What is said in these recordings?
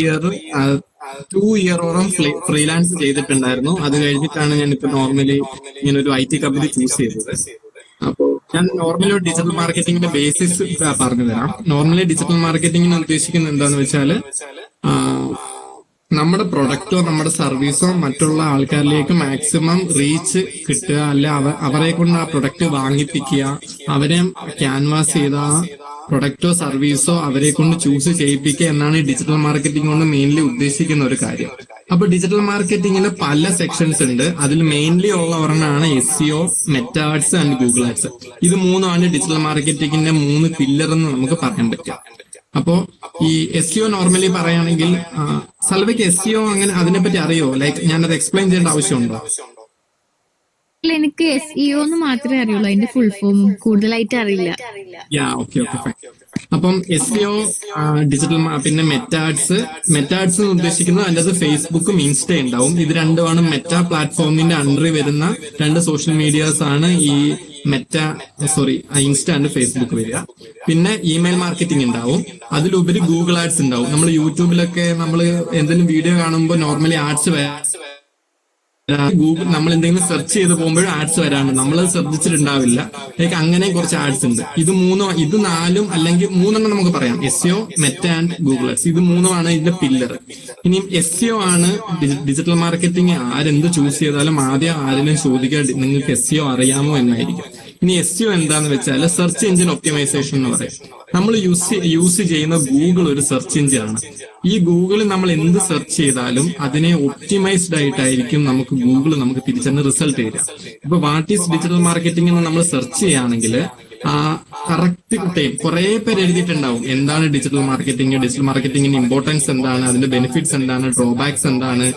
Year 2 ഇയറോളം freelance ചെയ്തിട്ടുണ്ടായിരുന്നു. അത് കഴിഞ്ഞിട്ടാണ് ഞാൻ ഇപ്പൊ നോർമലി ഇങ്ങനെ ഒരു IT കമ്പനി ചൂസ് ചെയ്തത്. അപ്പോൾ ഞാൻ നോർമലി ഒരു ഡിജിറ്റൽ മാർക്കറ്റിംഗിന്റെ ബേസിസ് പറഞ്ഞു തരാം. നോർമലി ഡിജിറ്റൽ മാർക്കറ്റിംഗിന് ഉദ്ദേശിക്കുന്നത് എന്താന്ന് വെച്ചാല് ആ, നമ്മുടെ പ്രൊഡക്റ്റോ നമ്മുടെ സർവീസോ മറ്റുള്ള ആൾക്കാരിലേക്ക് മാക്സിമം റീച്ച് കിട്ടുക, അല്ലെ അവരെ കൊണ്ട് ആ പ്രൊഡക്റ്റ് വാങ്ങിപ്പിക്കുക, അവരെ ക്യാൻവാസ് ചെയ്ത ആ പ്രൊഡക്റ്റോ സർവീസോ അവരെ കൊണ്ട് ചൂസ് ചെയ്യിപ്പിക്കുക എന്നാണ് ഈ ഡിജിറ്റൽ മാർക്കറ്റിംഗ് കൊണ്ട് മെയിൻലി ഉദ്ദേശിക്കുന്ന ഒരു കാര്യം. അപ്പൊ ഡിജിറ്റൽ മാർക്കറ്റിംഗിന് പല സെക്ഷൻസ് ഉണ്ട്. അതിൽ മെയിൻലി ഉള്ള ഒരെണ്ണമാണ് SEO, Meta ads and Google ads. ഇത് മൂന്നുമാണ് ഡിജിറ്റൽ മാർക്കറ്റിംഗിന്റെ 3 പില്ലർ എന്ന് നമുക്ക് പറയാൻ പറ്റും. അപ്പോ ഈ SEO നോർമലി പറയുകയാണെങ്കിൽ സൽവയ്ക്ക് SEO അങ്ങനെ അതിനെപ്പറ്റി അറിയോ? ലൈക്ക് ഞാനത് എക്സ്പ്ലെയിൻ ചെയ്യേണ്ട ആവശ്യമുണ്ടോ? ഇല്ല, എനിക്ക് SEO എന്ന് മാത്രമേ അറിയുള്ളൂ. അതിന്റെ ഫുൾ ഫോം കൂടുതലായിട്ട് അറിയില്ല. Okay fine. അപ്പം SEO, ഡിജിറ്റൽ പിന്നെ മെറ്റാഡ്സ് എന്ന് ഉദ്ദേശിക്കുന്നത് അതിൻ്റെ അത് ഫേസ്ബുക്കും ഇൻസ്റ്റ ഉണ്ടാവും. ഇത് രണ്ടുമാണ് മെറ്റാ പ്ലാറ്റ്ഫോമിന്റെ അണ്ടറിൽ വരുന്ന 2 സോഷ്യൽ മീഡിയാസ് ആണ് ഈ ഇൻസ്റ്റ ആൻഡ് ഫേസ്ബുക്ക് വരിക. പിന്നെ ഇമെയിൽ മാർക്കറ്റിംഗ് ഉണ്ടാവും. അതിലുപരി ഗൂഗിൾ ആഡ്സ് ഉണ്ടാവും. നമ്മൾ യൂട്യൂബിലൊക്കെ നമ്മൾ എന്തെങ്കിലും വീഡിയോ കാണുമ്പോൾ നോർമലി ആഡ്സ് ഗൂഗിൾ നമ്മൾ എന്തെങ്കിലും സെർച്ച് ചെയ്ത് പോകുമ്പോഴും ആഡ്സ് വരാണ്. നമ്മൾ ശ്രദ്ധിച്ചിട്ടുണ്ടാവില്ല. ലൈക്ക് അങ്ങനെ കുറച്ച് ആഡ്സ് ഉണ്ട്. ഇത് 4 അല്ലെങ്കിൽ 3 നമുക്ക് പറയാം. SEO, Meta and Google ads, ഇത് 3 ഇതിന്റെ പില്ലർ. ഇനിയും SEO ആണ് ഡിജിറ്റൽ മാർക്കറ്റിംഗ് ആരെന്ത് ചൂസ് ചെയ്താലും ആദ്യം ആരെങ്കിലും ചോദിക്കുക നിങ്ങൾക്ക് SEO അറിയാമോ എന്നായിരിക്കും. ഇനി SEO എന്താന്ന് വെച്ചാൽ സെർച്ച് എഞ്ചിൻ ഒപ്റ്റിമൈസേഷൻ എന്ന് പറയും. നമ്മൾ യൂസ് ചെയ്യുന്ന ഗൂഗിൾ ഒരു സെർച്ച് എഞ്ചിൻ ആണ്. ഈ ഗൂഗിളിൽ നമ്മൾ എന്ത് സെർച്ച് ചെയ്താലും അതിനെ ഒപ്റ്റിമൈസ്ഡ് ആയിട്ടായിരിക്കും നമുക്ക് ഗൂഗിൾ നമുക്ക് തിരിച്ചെന്ന് റിസൾട്ട് തരിക. ഇപ്പൊ വാട്ട് ഈസ് ഡിജിറ്റൽ മാർക്കറ്റിംഗ് എന്ന് നമ്മൾ സെർച്ച് ചെയ്യുകയാണെങ്കിൽ കറക്റ്റ് ടൈം കുറെ പേര് എഴുതിയിട്ടുണ്ടാവും. എന്താണ് ഡിജിറ്റൽ മാർക്കറ്റിംഗിന്റെ ഇമ്പോർട്ടൻസ് എന്താണ്, അതിന്റെ ബെനിഫിറ്റ്സ് എന്താണ്, ഡ്രോബാക്സ് എന്താണ്,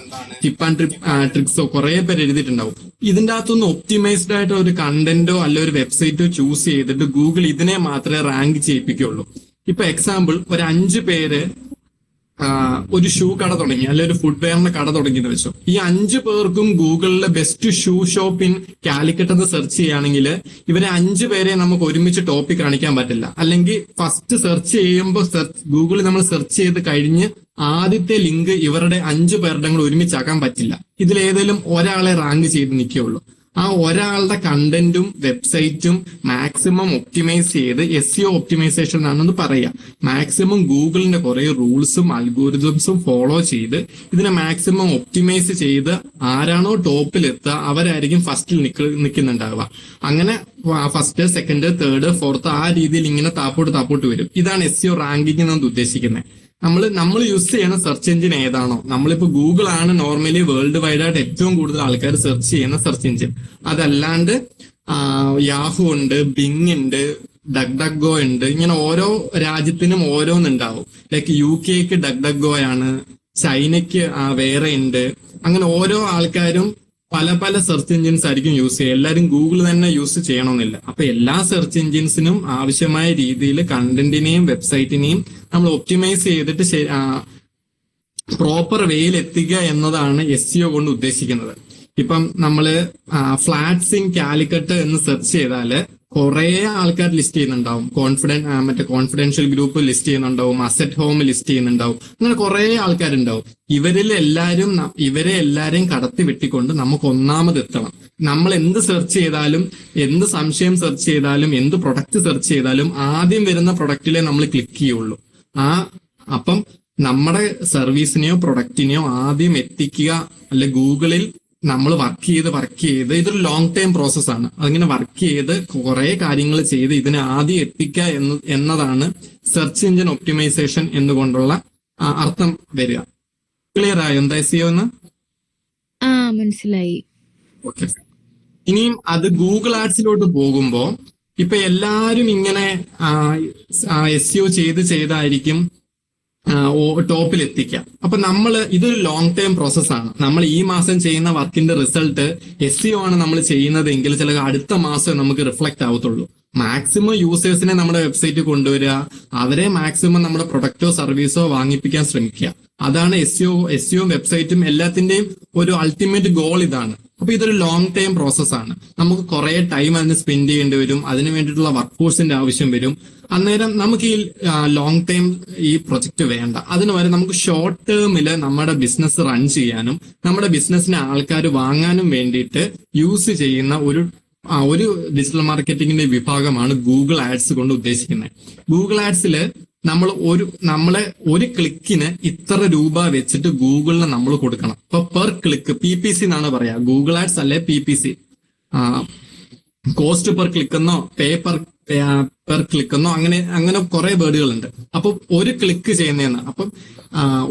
ടിപ്പ് ആൻഡ് ട്രിക്സോ കുറെ പേര് എഴുതിയിട്ടുണ്ടാവും. ഇതിന്റെ അകത്തൊന്ന് ഒപ്റ്റിമൈസ്ഡ് ആയിട്ട് ഒരു കണ്ടന്റോ അല്ലെ ഒരു വെബ്സൈറ്റോ ചൂസ് ചെയ്തിട്ട് ഗൂഗിൾ ഇതിനെ മാത്രമേ റാങ്ക് ചെയ്യിപ്പിക്കുള്ളൂ. ഇപ്പൊ എക്സാമ്പിൾ ഒരു 5 പേര് ഒരു ഷൂ കട തുടങ്ങി, അല്ലെ ഒരു ഫുട്വെയറിന്റെ കട തുടങ്ങി എന്ന് വെച്ചോ. ഈ 5 പേർക്കും ഗൂഗിളിലെ best shoe shop in Calicut എന്ന് സെർച്ച് ചെയ്യുകയാണെങ്കിൽ ഇവരെ 5 പേരെ നമുക്ക് ഒരുമിച്ച് ടോപ്പിക് കാണിക്കാൻ പറ്റില്ല. അല്ലെങ്കിൽ ഫസ്റ്റ് സെർച്ച് ചെയ്യുമ്പോൾ ഗൂഗിളിൽ നമ്മൾ സെർച്ച് ചെയ്ത് കഴിഞ്ഞ് ആദ്യത്തെ ലിങ്ക് ഇവരുടെ 5 പേരുടെ കൂടെ ഒരുമിച്ചാക്കാൻ പറ്റില്ല. ഇതിലേതെങ്കിലും ഒരാളെ റാങ്ക് ചെയ്ത് നിൽക്കുകയുള്ളൂ. ആ ഒരാളുടെ കണ്ടന്റും വെബ്സൈറ്റും മാക്സിമം ഒപ്റ്റിമൈസ് ചെയ്ത് SEO ഒപ്റ്റിമൈസേഷൻ എന്നാണെന്ന് പറയാം. മാക്സിമം ഗൂഗിളിന്റെ കുറെ റൂൾസും അൽഗോരിതംസും ഫോളോ ചെയ്ത് ഇതിനെ മാക്സിമം ഒപ്റ്റിമൈസ് ചെയ്ത് ആരാണോ ടോപ്പിൽ എത്തുക അവരായിരിക്കും ഫസ്റ്റിൽ നിൽക്കുന്നുണ്ടാവുക. അങ്ങനെ ഫസ്റ്റ്, സെക്കൻഡ്, തേർഡ്, ഫോർത്ത് ആ രീതിയിൽ ഇങ്ങനെ താപ്പോട്ട് വരും. ഇതാണ് SEO റാങ്കിങ് എന്നത് ഉദ്ദേശിക്കുന്നത്. നമ്മൾ യൂസ് ചെയ്യുന്ന സെർച്ച് എഞ്ചിൻ ഏതാണോ, നമ്മളിപ്പോ ഗൂഗിൾ ആണ് നോർമലി വേൾഡ് വൈഡ് ആയിട്ട് ഏറ്റവും കൂടുതൽ ആൾക്കാർ സെർച്ച് ചെയ്യുന്ന സെർച്ച് എഞ്ചിൻ. അതല്ലാണ്ട് യാഹു ഉണ്ട്, ബിങ് ഉണ്ട്, ഡക്ഡക്ഗോ ഉണ്ട്. ഇങ്ങനെ ഓരോ രാജ്യത്തിനും ഓരോന്നുണ്ടാവും. ലൈക്ക് UK ഡക്ഡക്ഗോ ആണ്, ചൈനയ്ക്ക് വേറെ ഉണ്ട്. അങ്ങനെ ഓരോ ആൾക്കാരും പല സെർച്ച് എഞ്ചിൻസ് ആയിരിക്കും യൂസ് ചെയ്യുക. എല്ലാവരും ഗൂഗിൾ തന്നെ യൂസ് ചെയ്യണമെന്നില്ല. അപ്പൊ എല്ലാ സെർച്ച് എഞ്ചിൻസിനും ആവശ്യമായ രീതിയിൽ കണ്ടന്റിനെയും വെബ്സൈറ്റിനെയും നമ്മൾ ഒപ്റ്റിമൈസ് ചെയ്തിട്ട് പ്രോപ്പർ വേയിൽ എത്തിക്കുക എന്നതാണ് SEO കൊണ്ട് ഉദ്ദേശിക്കുന്നത്. ഇപ്പം നമ്മള് ഫ്ലാറ്റ്സ് ഇൻ കാലിക്കറ്റ് എന്ന് സെർച്ച് ചെയ്താല് കുറെ ആൾക്കാർ ലിസ്റ്റ് ചെയ്യുന്നുണ്ടാവും. കോൺഫിഡൻഷ്യൽ ഗ്രൂപ്പ് ലിസ്റ്റ് ചെയ്യുന്നുണ്ടാവും, അസറ്റ് ഹോം ലിസ്റ്റ് ചെയ്യുന്നുണ്ടാവും. അങ്ങനെ കുറെ ആൾക്കാരുണ്ടാവും. ഇവരെ എല്ലാരെയും കടത്തി വെട്ടിക്കൊണ്ട് നമുക്ക് ഒന്നാമത് എത്തണം. നമ്മൾ എന്ത് സെർച്ച് ചെയ്താലും, എന്ത് സംശയം സെർച്ച് ചെയ്താലും, എന്ത് പ്രൊഡക്റ്റ് സെർച്ച് ചെയ്താലും ആദ്യം വരുന്ന പ്രൊഡക്റ്റിലെ നമ്മൾ ക്ലിക്ക് ചെയ്യുള്ളൂ. അപ്പം നമ്മുടെ സർവീസിനെയോ പ്രൊഡക്റ്റിനെയോ ആദ്യം എത്തിക്കുക, അല്ലെ ഗൂഗിളിൽ നമ്മൾ വർക്ക് ചെയ്ത് ഇതൊരു ലോങ് ടൈം പ്രോസസ്സാണ്. അതിങ്ങനെ വർക്ക് ചെയ്ത് കുറെ കാര്യങ്ങൾ ചെയ്ത് ഇതിനെ ആദ്യം എത്തിക്കുക എന്നതാണ് സെർച്ച് എഞ്ചിൻ ഒപ്റ്റിമൈസേഷൻ എന്നുകൊണ്ടുള്ള അർത്ഥം വരിക. ക്ലിയർ ആയോ എന്താ SEO എന്ന്? മനസ്സിലായി. ഓക്കെ. ഇനിയും അത് ഗൂഗിൾ ആഡ്സിലോട്ട് പോകുമ്പോ ഇപ്പൊ എല്ലാരും ഇങ്ങനെ SEO ചെയ്തായിരിക്കും ടോപ്പിൽ എത്തിക്കാം. അപ്പൊ ഇതൊരു ലോങ് ടൈം പ്രോസസ്സാണ്. നമ്മൾ ഈ മാസം ചെയ്യുന്ന വർക്കിന്റെ റിസൾട്ട് SEO ആണ് നമ്മൾ ചെയ്യുന്നതെങ്കിൽ ചില അടുത്ത മാസം നമുക്ക് റിഫ്ലക്ട് ആവത്തുള്ളൂ. മാക്സിമം യൂസേഴ്സിനെ നമ്മുടെ വെബ്സൈറ്റ് കൊണ്ടുവരിക, അവരെ മാക്സിമം നമ്മുടെ പ്രൊഡക്റ്റോ സർവീസോ വാങ്ങിപ്പിക്കാൻ ശ്രമിക്കുക. അതാണ് SEO വെബ്സൈറ്റും എല്ലാത്തിന്റെയും ഒരു അൾട്ടിമേറ്റ് ഗോൾ ഇതാണ്. അപ്പൊ ഇതൊരു ലോങ് ടൈം പ്രോസസ്സാണ്. നമുക്ക് കുറെ ടൈം അതിന് സ്പെൻഡ് ചെയ്യേണ്ടി വരും, അതിന് വേണ്ടിയിട്ടുള്ള വർക്ക് ഫോഴ്സിന്റെ ആവശ്യം വരും. അന്നേരം നമുക്ക് ഈ ലോങ് ടൈം ഈ പ്രൊജക്ട് വേണ്ട. അതിന് വരെ നമുക്ക് ഷോർട്ട് ടേമില് നമ്മുടെ ബിസിനസ് റൺ ചെയ്യാനും നമ്മുടെ ബിസിനസിനെ ആൾക്കാർ വാങ്ങാനും വേണ്ടിയിട്ട് യൂസ് ചെയ്യുന്ന ഒരു ഡിജിറ്റൽ മാർക്കറ്റിംഗിന്റെ വിഭാഗമാണ് ഗൂഗിൾ ആഡ്സ് കൊണ്ട് ഉദ്ദേശിക്കുന്നത്. ഗൂഗിൾ ആഡ്സില് നമ്മളെ ഒരു ക്ലിക്കിന് ഇത്ര രൂപ വെച്ചിട്ട് ഗൂഗിളിന് നമ്മൾ കൊടുക്കണം. ഇപ്പൊ പെർ ക്ലിക്ക് PPC എന്നാണ് പറയാ, ഗൂഗിൾ ആഡ്സ് അല്ലെ PPC, കോസ്റ്റ് പെർ ക്ലിക്ക് എന്നോ പേ പെർ ക്ലിക്ക് എന്നോ അങ്ങനെ കുറെ വേർഡുകളുണ്ട്. അപ്പൊ ഒരു ക്ലിക്ക് ചെയ്യുന്നതിന്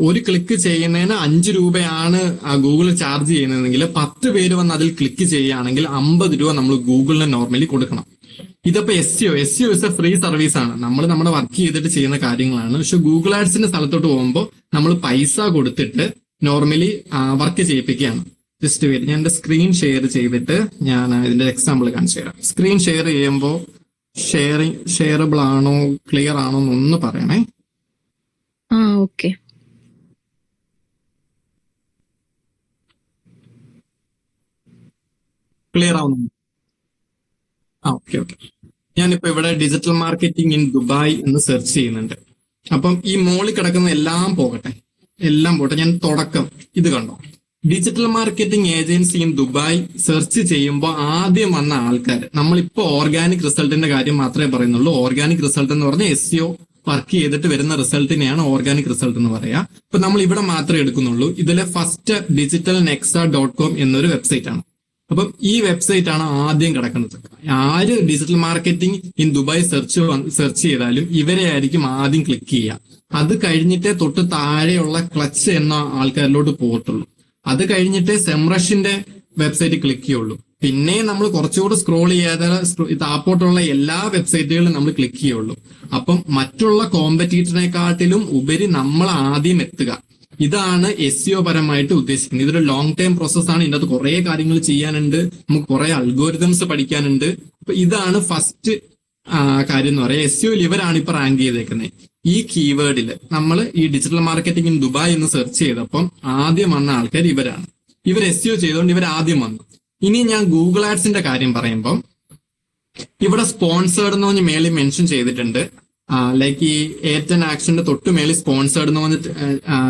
ഒരു ക്ലിക്ക് ചെയ്യുന്നതിന് 5 രൂപയാണ് ഗൂഗിൾ ചാർജ് ചെയ്യുന്നതെങ്കിൽ 10 പേര് വന്ന് അതിൽ ക്ലിക്ക് ചെയ്യുകയാണെങ്കിൽ 50 രൂപ നമ്മൾ ഗൂഗിളിന് നോർമലി കൊടുക്കണം. ഇതിപ്പോ SEO is A free service ആണ്, നമ്മൾ നമ്മുടെ വർക്ക് ചെയ്തിട്ട് ചെയ്യുന്ന കാര്യങ്ങളാണ്. പക്ഷെ ഗൂഗിൾ ആഡ്സിന്റെ സ്ഥലത്തോട്ട് പോകുമ്പോൾ നമ്മൾ പൈസ കൊടുത്തിട്ട് നോർമലി വർക്ക് ചെയ്യിപ്പിക്കുകയാണ്. ജസ്റ്റ് വെയിറ്റ്, ഞാൻ എന്റെ സ്ക്രീൻ ഷെയർ ചെയ്തിട്ട് ഞാൻ ഇതിന്റെ എക്സാമ്പിൾ കാണിച്ചു തരാം. സ്ക്രീൻ ഷെയർ ചെയ്യുമ്പോൾ ഷെയറബിൾ ആണോ ക്ലിയർ ആണോ എന്നൊന്ന് പറയണേ. ഓക്കെ. ക്ലിയർ ആവുന്നു? ഓക്കെ. ഞാനിപ്പോ ഇവിടെ ഡിജിറ്റൽ മാർക്കറ്റിംഗ് ഇൻ ദുബായ് എന്ന് സെർച്ച് ചെയ്യുന്നുണ്ട്. അപ്പം ഈ മോളിൽ കിടക്കുന്ന എല്ലാം പോകട്ടെ. ഞാൻ തുടക്കം ഇത് കണ്ടോ, digital marketing agency in Dubai search ചെയ്യുമ്പോൾ ആദ്യം വന്ന ആൾക്കാർ, നമ്മളിപ്പോ ഓർഗാനിക് റിസൾട്ടിന്റെ കാര്യം മാത്രമേ പറയുന്നുള്ളൂ. ഓർഗാനിക് റിസൾട്ട് എന്ന് പറഞ്ഞാൽ SEO വർക്ക് ചെയ്തിട്ട് വരുന്ന റിസൾട്ടിനെയാണ് ഓർഗാനിക് റിസൾട്ട് എന്ന് പറയാ. ഇപ്പൊ നമ്മൾ ഇവിടെ മാത്രമേ എടുക്കുന്നുള്ളൂ. ഇതിലെ ഫസ്റ്റ് digitalnexa.com എന്നൊരു വെബ്സൈറ്റ് ആണ്. അപ്പം ഈ വെബ്സൈറ്റ് ആണ് ആദ്യം കിടക്കുന്നത്. ആര് digital marketing in Dubai search ചെയ്താലും ഇവരെ ആയിരിക്കും ആദ്യം ക്ലിക്ക് ചെയ്യുക. അത് കഴിഞ്ഞിട്ടേ തൊട്ട് താഴെയുള്ള ക്ലച്ച് എന്ന ആൾക്കാരിലോട്ട് പോകത്തുള്ളൂ. അത് കഴിഞ്ഞിട്ട് സെംറഷിന്റെ വെബ്സൈറ്റ് ക്ലിക്ക് ചെയ്യുള്ളൂ. പിന്നെ നമ്മൾ കുറച്ചുകൂടെ സ്ക്രോൾ ചെയ്യാതെ താപ്പോട്ടുള്ള എല്ലാ വെബ്സൈറ്റുകളും നമ്മൾ ക്ലിക്ക് ചെയ്യുള്ളൂ. അപ്പം മറ്റുള്ള കോമ്പറ്റീറ്ററിനെക്കാട്ടിലും ഉപരി നമ്മൾ ആദ്യം എത്തുക. ഇതാണ് SEO പരമായിട്ട് ഉദ്ദേശിക്കുന്നത്. ഇതൊരു ലോങ് ടൈം പ്രോസസ്സാണ്. ഇതിനകത്ത് കുറെ കാര്യങ്ങൾ ചെയ്യാനുണ്ട്, നമുക്ക് കുറെ അൽഗോരിതംസ് പഠിക്കാനുണ്ട്. അപ്പൊ ഇതാണ് ഫസ്റ്റ് കാര്യം എന്ന് പറയാം. SEOയിൽ ഇവരാണ് ഇപ്പൊ റാങ്ക് ചെയ്തേക്കുന്നത്. ഈ കീവേഡിൽ നമ്മൾ ഈ ഡിജിറ്റൽ മാർക്കറ്റിംഗ് ഇൻ ദുബായ് എന്ന് സെർച്ച് ചെയ്തപ്പം ആദ്യം വന്ന ആൾക്കാർ ഇവരാണ്. ഇവർ SEO ചെയ്തുകൊണ്ട് ഇവർ ആദ്യം വന്നു. ഇനി ഞാൻ ഗൂഗിൾ ആഡ്സിന്റെ കാര്യം പറയുമ്പം ഇവിടെ സ്പോൺസേർഡ് എന്ന് പറഞ്ഞ് മേളിൽ മെൻഷൻ ചെയ്തിട്ടുണ്ട്. ലൈക്ക് ഈ ഏറ്റൻ ആക്ഷന്റെ തൊട്ട് മേളിൽ സ്പോൺസേർഡ് എന്ന് പറഞ്ഞിട്ട്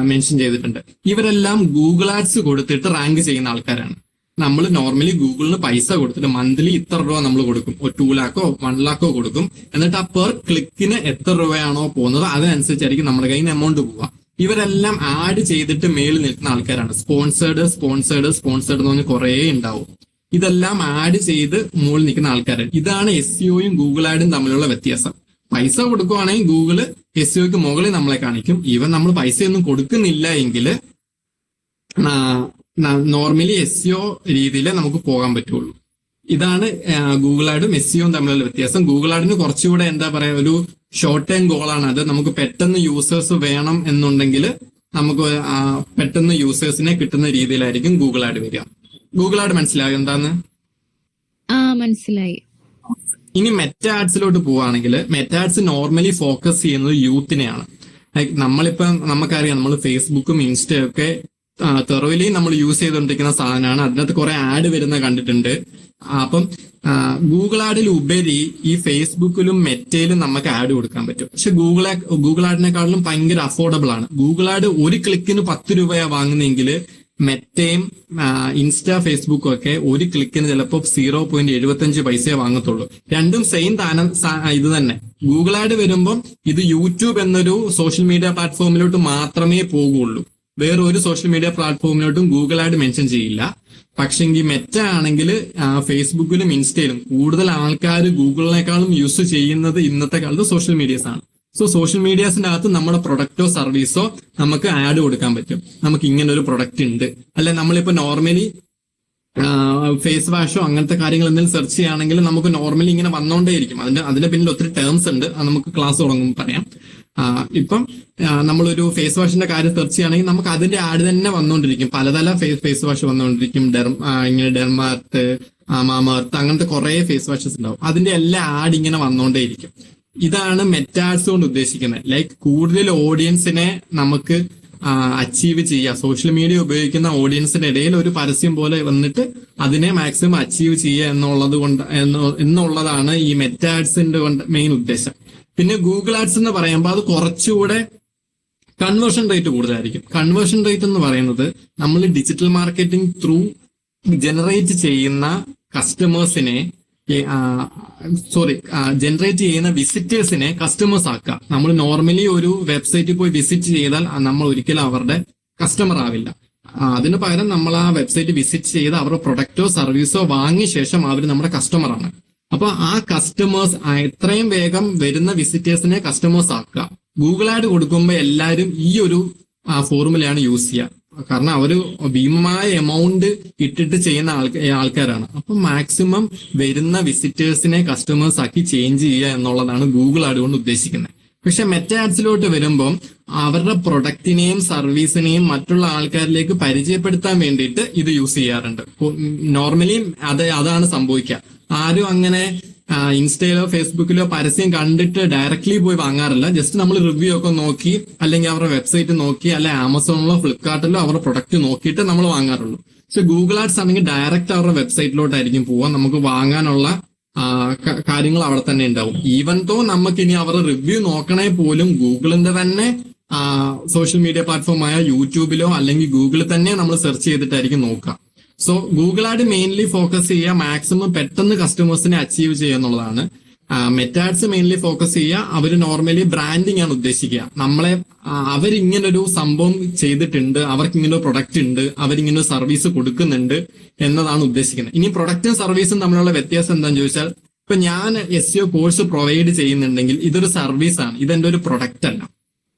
മെൻഷൻ ചെയ്തിട്ടുണ്ട്. ഇവരെല്ലാം ഗൂഗിൾ ആഡ്സ് കൊടുത്തിട്ട് റാങ്ക് ചെയ്യുന്ന ആൾക്കാരാണ്. നമ്മൾ നോർമലി ഗൂഗിളിന് പൈസ കൊടുത്തിട്ട് മന്ത്ലി ഇത്ര രൂപ നമ്മൾ കൊടുക്കും, 2 lakhോ 1 lakhോ കൊടുക്കും. എന്നിട്ട് ആ പെർ ക്ലിക്കിന് എത്ര രൂപയാണോ പോകുന്നത് അതിനനുസരിച്ചായിരിക്കും നമ്മുടെ കയ്യിൽ നിന്ന് എമൗണ്ട് പോവുക. ഇവരെല്ലാം ആഡ് ചെയ്തിട്ട് മേളിൽ നിൽക്കുന്ന ആൾക്കാരാണ്. സ്പോൺസേർഡ് എന്ന് പറഞ്ഞ് കുറെ ഉണ്ടാവും. ഇതെല്ലാം ആഡ് ചെയ്ത് മുകളിൽ നിൽക്കുന്ന ആൾക്കാരാണ്. ഇതാണ് SEOയും ഗൂഗിൾ ആഡും തമ്മിലുള്ള വ്യത്യാസം. പൈസ കൊടുക്കുവാണെങ്കിൽ ഗൂഗിള് SEOക്ക് മുകളിൽ നമ്മളെ കാണിക്കും. ഈവൻ നമ്മൾ പൈസയൊന്നും കൊടുക്കുന്നില്ല എങ്കിൽ നോർമലി SEO രീതിയിൽ നമുക്ക് പോകാൻ പറ്റുള്ളൂ. ഇതാണ് ഗൂഗിൾ ആഡും SEOയും തമ്മിലുള്ള വ്യത്യാസം. ഗൂഗിൾ ആഡിന് കുറച്ചുകൂടെ എന്താ പറയാ, ഒരു ഷോർട്ട് ടൈം ഗോളാണ് അത്. നമുക്ക് പെട്ടെന്ന് യൂസേഴ്സ് വേണം എന്നുണ്ടെങ്കിൽ നമുക്ക് പെട്ടെന്ന് യൂസേഴ്സിനെ കിട്ടുന്ന രീതിയിലായിരിക്കും ഗൂഗിൾ ആഡ് വരിക. ഗൂഗിൾ ആഡ് മനസ്സിലായോ എന്താന്ന്? മനസ്സിലായി. ഇനി മെറ്റ ആഡ്സിലോട്ട് പോവുകയാണെങ്കിൽ മെറ്റ ആഡ്സ് നോർമലി ഫോക്കസ് ചെയ്യുന്നത് യൂത്തിനെയാണ്. നമ്മളിപ്പം നമുക്കറിയാം, നമ്മൾ ഫേസ്ബുക്കും ഇൻസ്റ്റയും ഒക്കെ തെറുവിലി നമ്മൾ യൂസ് ചെയ്തുകൊണ്ടിരിക്കുന്ന സാധനമാണ്. അതിനകത്ത് കുറെ ആഡ് വരുന്ന കണ്ടിട്ടുണ്ട്. അപ്പം ഗൂഗിൾ ആഡിൽ ഉപരി ഈ ഫേസ്ബുക്കിലും മെറ്റയിലും നമുക്ക് ആഡ് കൊടുക്കാൻ പറ്റും. പക്ഷെ ഗൂഗിൾ ആഡിനെക്കാളും ഭയങ്കര അഫോർഡബിൾ ആണ്. ഗൂഗിൾ ആഡ് ഒരു ക്ലിക്കിന് 10 രൂപയാണ് വാങ്ങുന്നതെങ്കിൽ മെറ്റയും ഇൻസ്റ്റ ഫേസ്ബുക്കും ഒക്കെ ഒരു ക്ലിക്കിന് ചിലപ്പോൾ 0.75 പൈസയെ വാങ്ങത്തുള്ളൂ. രണ്ടും സെയിം ഇത് തന്നെ. ഗൂഗിൾ ആഡ് വരുമ്പം ഇത് യൂട്യൂബ് എന്നൊരു സോഷ്യൽ മീഡിയ പ്ലാറ്റ്ഫോമിലോട്ട് മാത്രമേ പോകുള്ളൂ. വേറെ ഒരു സോഷ്യൽ മീഡിയ പ്ലാറ്റ്ഫോമിലോട്ടും ഗൂഗിൾ ആഡ് മെൻഷൻ ചെയ്യില്ല. പക്ഷെങ്കിൽ മെറ്റ ആണെങ്കിൽ ഫേസ്ബുക്കിലും ഇൻസ്റ്റയിലും കൂടുതൽ ആൾക്കാർ ഗൂഗിളിനേക്കാളും യൂസ് ചെയ്യുന്നത് ഇന്നത്തെ കാലത്ത് സോഷ്യൽ മീഡിയസ് ആണ്. സോ സോഷ്യൽ മീഡിയാസിന്റെ അകത്ത് നമ്മുടെ പ്രൊഡക്റ്റോ സർവീസോ നമുക്ക് ആഡ് കൊടുക്കാൻ പറ്റും. നമുക്ക് ഇങ്ങനെ ഒരു പ്രൊഡക്റ്റ് ഉണ്ട്, അല്ലെ നമ്മളിപ്പോ നോർമലി ഫേസ് വാഷോ അങ്ങനത്തെ കാര്യങ്ങൾ എന്തെങ്കിലും സെർച്ച് ചെയ്യുകയാണെങ്കിൽ നമുക്ക് നോർമലി ഇങ്ങനെ വന്നുകൊണ്ടേയിരിക്കും. അതിന്റെ പിന്നിൽ ഒത്തിരി ടേംസ് ഉണ്ട്, അത് നമുക്ക് ക്ലാസ് തുടങ്ങുമ്പോൾ പറയാം. ഇപ്പം നമ്മളൊരു ഫേസ് വാഷിന്റെ കാര്യം സെർച്ച് ചെയ്യുകയാണെങ്കിൽ നമുക്ക് അതിന്റെ ആഡ് തന്നെ വന്നുകൊണ്ടിരിക്കും. പലതരം ഫേസ് വാഷ് വന്നുകൊണ്ടിരിക്കും. ഇങ്ങനെ ഡെർമാർത്ത്, മാമാർത്ത് അങ്ങനത്തെ കുറെ ഫേസ് വാഷസ് ഉണ്ടാവും. അതിന്റെ എല്ലാ ആഡ് ഇങ്ങനെ വന്നുകൊണ്ടേയിരിക്കും. ഇതാണ് മെറ്റാഡ്സ് കൊണ്ട് ഉദ്ദേശിക്കുന്നത്. ലൈക്ക് കൂടുതൽ ഓഡിയൻസിനെ നമുക്ക് അച്ചീവ് ചെയ്യുക. സോഷ്യൽ മീഡിയ ഉപയോഗിക്കുന്ന ഓഡിയൻസിന്റെ ഇടയിൽ ഒരു പരസ്യം പോലെ വന്നിട്ട് അതിനെ മാക്സിമം അച്ചീവ് ചെയ്യുക എന്നുള്ളതാണ് ഈ മെറ്റാ ആഡ്സിന്റെ മെയിൻ ഉദ്ദേശം. പിന്നെ ഗൂഗിൾ ആഡ്സ് എന്ന് പറയുമ്പോൾ അത് കുറച്ചുകൂടെ കൺവേർഷൻ റേറ്റ് കൂടുതലായിരിക്കും. കൺവേർഷൻ റേറ്റ് എന്ന് പറയുന്നത് നമ്മൾ ഡിജിറ്റൽ മാർക്കറ്റിംഗ് ത്രൂ ജനറേറ്റ് ചെയ്യുന്ന കസ്റ്റമേഴ്സിനെ ജനറേറ്റ് ചെയ്യുന്ന വിസിറ്റേഴ്സിനെ കസ്റ്റമേഴ്സ് ആക്കുക. നമ്മൾ നോർമലി ഒരു വെബ്സൈറ്റിൽ പോയി വിസിറ്റ് ചെയ്താൽ നമ്മൾ ഒരിക്കലും അവരുടെ കസ്റ്റമർ ആവില്ല. അതിന് പകരം നമ്മൾ ആ വെബ്സൈറ്റ് വിസിറ്റ് ചെയ്ത് അവരുടെ പ്രൊഡക്റ്റോ സർവീസോ വാങ്ങിയ ശേഷം അവർ നമ്മുടെ കസ്റ്റമർ ആണ്. അപ്പൊ ആ കസ്റ്റമേഴ്സ് എത്രയും വേഗം വരുന്ന വിസിറ്റേഴ്സിനെ കസ്റ്റമേഴ്സ് ആക്കുക. ഗൂഗിൾ ആഡ് കൊടുക്കുമ്പോൾ എല്ലാവരും ഈ ഒരു ഫോർമുലയാണ് യൂസ് ചെയ്യുക. കാരണം അവര് ഭീമമായ എമൗണ്ട് ഇട്ടിട്ട് ചെയ്യുന്ന ആൾക്കാരാണ്. അപ്പൊ മാക്സിമം വരുന്ന വിസിറ്റേഴ്സിനെ കസ്റ്റമേഴ്സ് ആക്കി ചേഞ്ച് ചെയ്യുക എന്നുള്ളതാണ് ഗൂഗിൾ ആഡ് കൊണ്ട് ഉദ്ദേശിക്കുന്നത്. പക്ഷെ മെറ്റാ ആഡ്സിലോട്ട് വരുമ്പം അവരുടെ പ്രൊഡക്റ്റിനെയും സർവീസിനെയും മറ്റുള്ള ആൾക്കാരിലേക്ക് പരിചയപ്പെടുത്താൻ വേണ്ടിയിട്ട് ഇത് യൂസ് ചെയ്യാറുണ്ട്. നോർമലി അതാണ് സംഭവിക്കുക. ആരും അങ്ങനെ ഇൻസ്റ്റയിലോ ഫേസ്ബുക്കിലോ പരസ്യം കണ്ടിട്ട് ഡയറക്ട്ലി പോയി വാങ്ങാറില്ല. ജസ്റ്റ് നമ്മൾ റിവ്യൂ ഒക്കെ നോക്കി അല്ലെങ്കിൽ അവരുടെ വെബ്സൈറ്റ് നോക്കി അല്ലെ ആമസോണിലോ ഫ്ലിപ്കാർട്ടിലോ അവരുടെ പ്രൊഡക്റ്റ് നോക്കിയിട്ട് നമ്മൾ വാങ്ങാറുള്ളൂ. പക്ഷെ ഗൂഗിൾ ആഡ്സ് ആണെങ്കിൽ ഡയറക്റ്റ് അവരുടെ വെബ്സൈറ്റിലോട്ടായിരിക്കും പോവാൻ. നമുക്ക് വാങ്ങാനുള്ള കാര്യങ്ങൾ അവിടെ തന്നെ ഉണ്ടാവും. ഈവൻ തോ നമുക്ക് ഇനി അവരുടെ റിവ്യൂ നോക്കണേ പോലും ഗൂഗിളിന്റെ തന്നെ സോഷ്യൽ മീഡിയ പ്ലാറ്റ്ഫോമായ യൂട്യൂബിലോ അല്ലെങ്കിൽ ഗൂഗിളിൽ തന്നെ നമ്മൾ സെർച്ച് ചെയ്തിട്ടായിരിക്കും നോക്കുക. So Google add mainly focus ചെയ്യുക മാക്സിമം പെട്ടെന്ന് കസ്റ്റമേഴ്സിനെ അച്ചീവ് ചെയ്യുക എന്നുള്ളതാണ്. മെറ്റാ ആഡ്സ് മെയിൻലി ഫോക്കസ് ചെയ്യുക അവർ നോർമലി ബ്രാൻഡിങ് ആണ് ഉദ്ദേശിക്കുക. നമ്മളെ അവരിങ്ങനൊരു സംഭവം ചെയ്തിട്ടുണ്ട്, അവർക്ക് ഇങ്ങനെ ഒരു പ്രൊഡക്റ്റ് ഉണ്ട്, അവരിങ്ങനെ ഒരു സർവീസ് കൊടുക്കുന്നുണ്ട് എന്നതാണ് ഉദ്ദേശിക്കുന്നത്. ഇനി പ്രൊഡക്റ്റും സർവീസും തമ്മിലുള്ള വ്യത്യാസം എന്താണെന്ന് ചോദിച്ചാൽ, ഇപ്പൊ ഞാൻ SEO കോഴ്സ് പ്രൊവൈഡ് ചെയ്യുന്നുണ്ടെങ്കിൽ ഇതൊരു സർവീസാണ്, ഇതെന്റെ ഒരു പ്രൊഡക്റ്റ് അല്ല.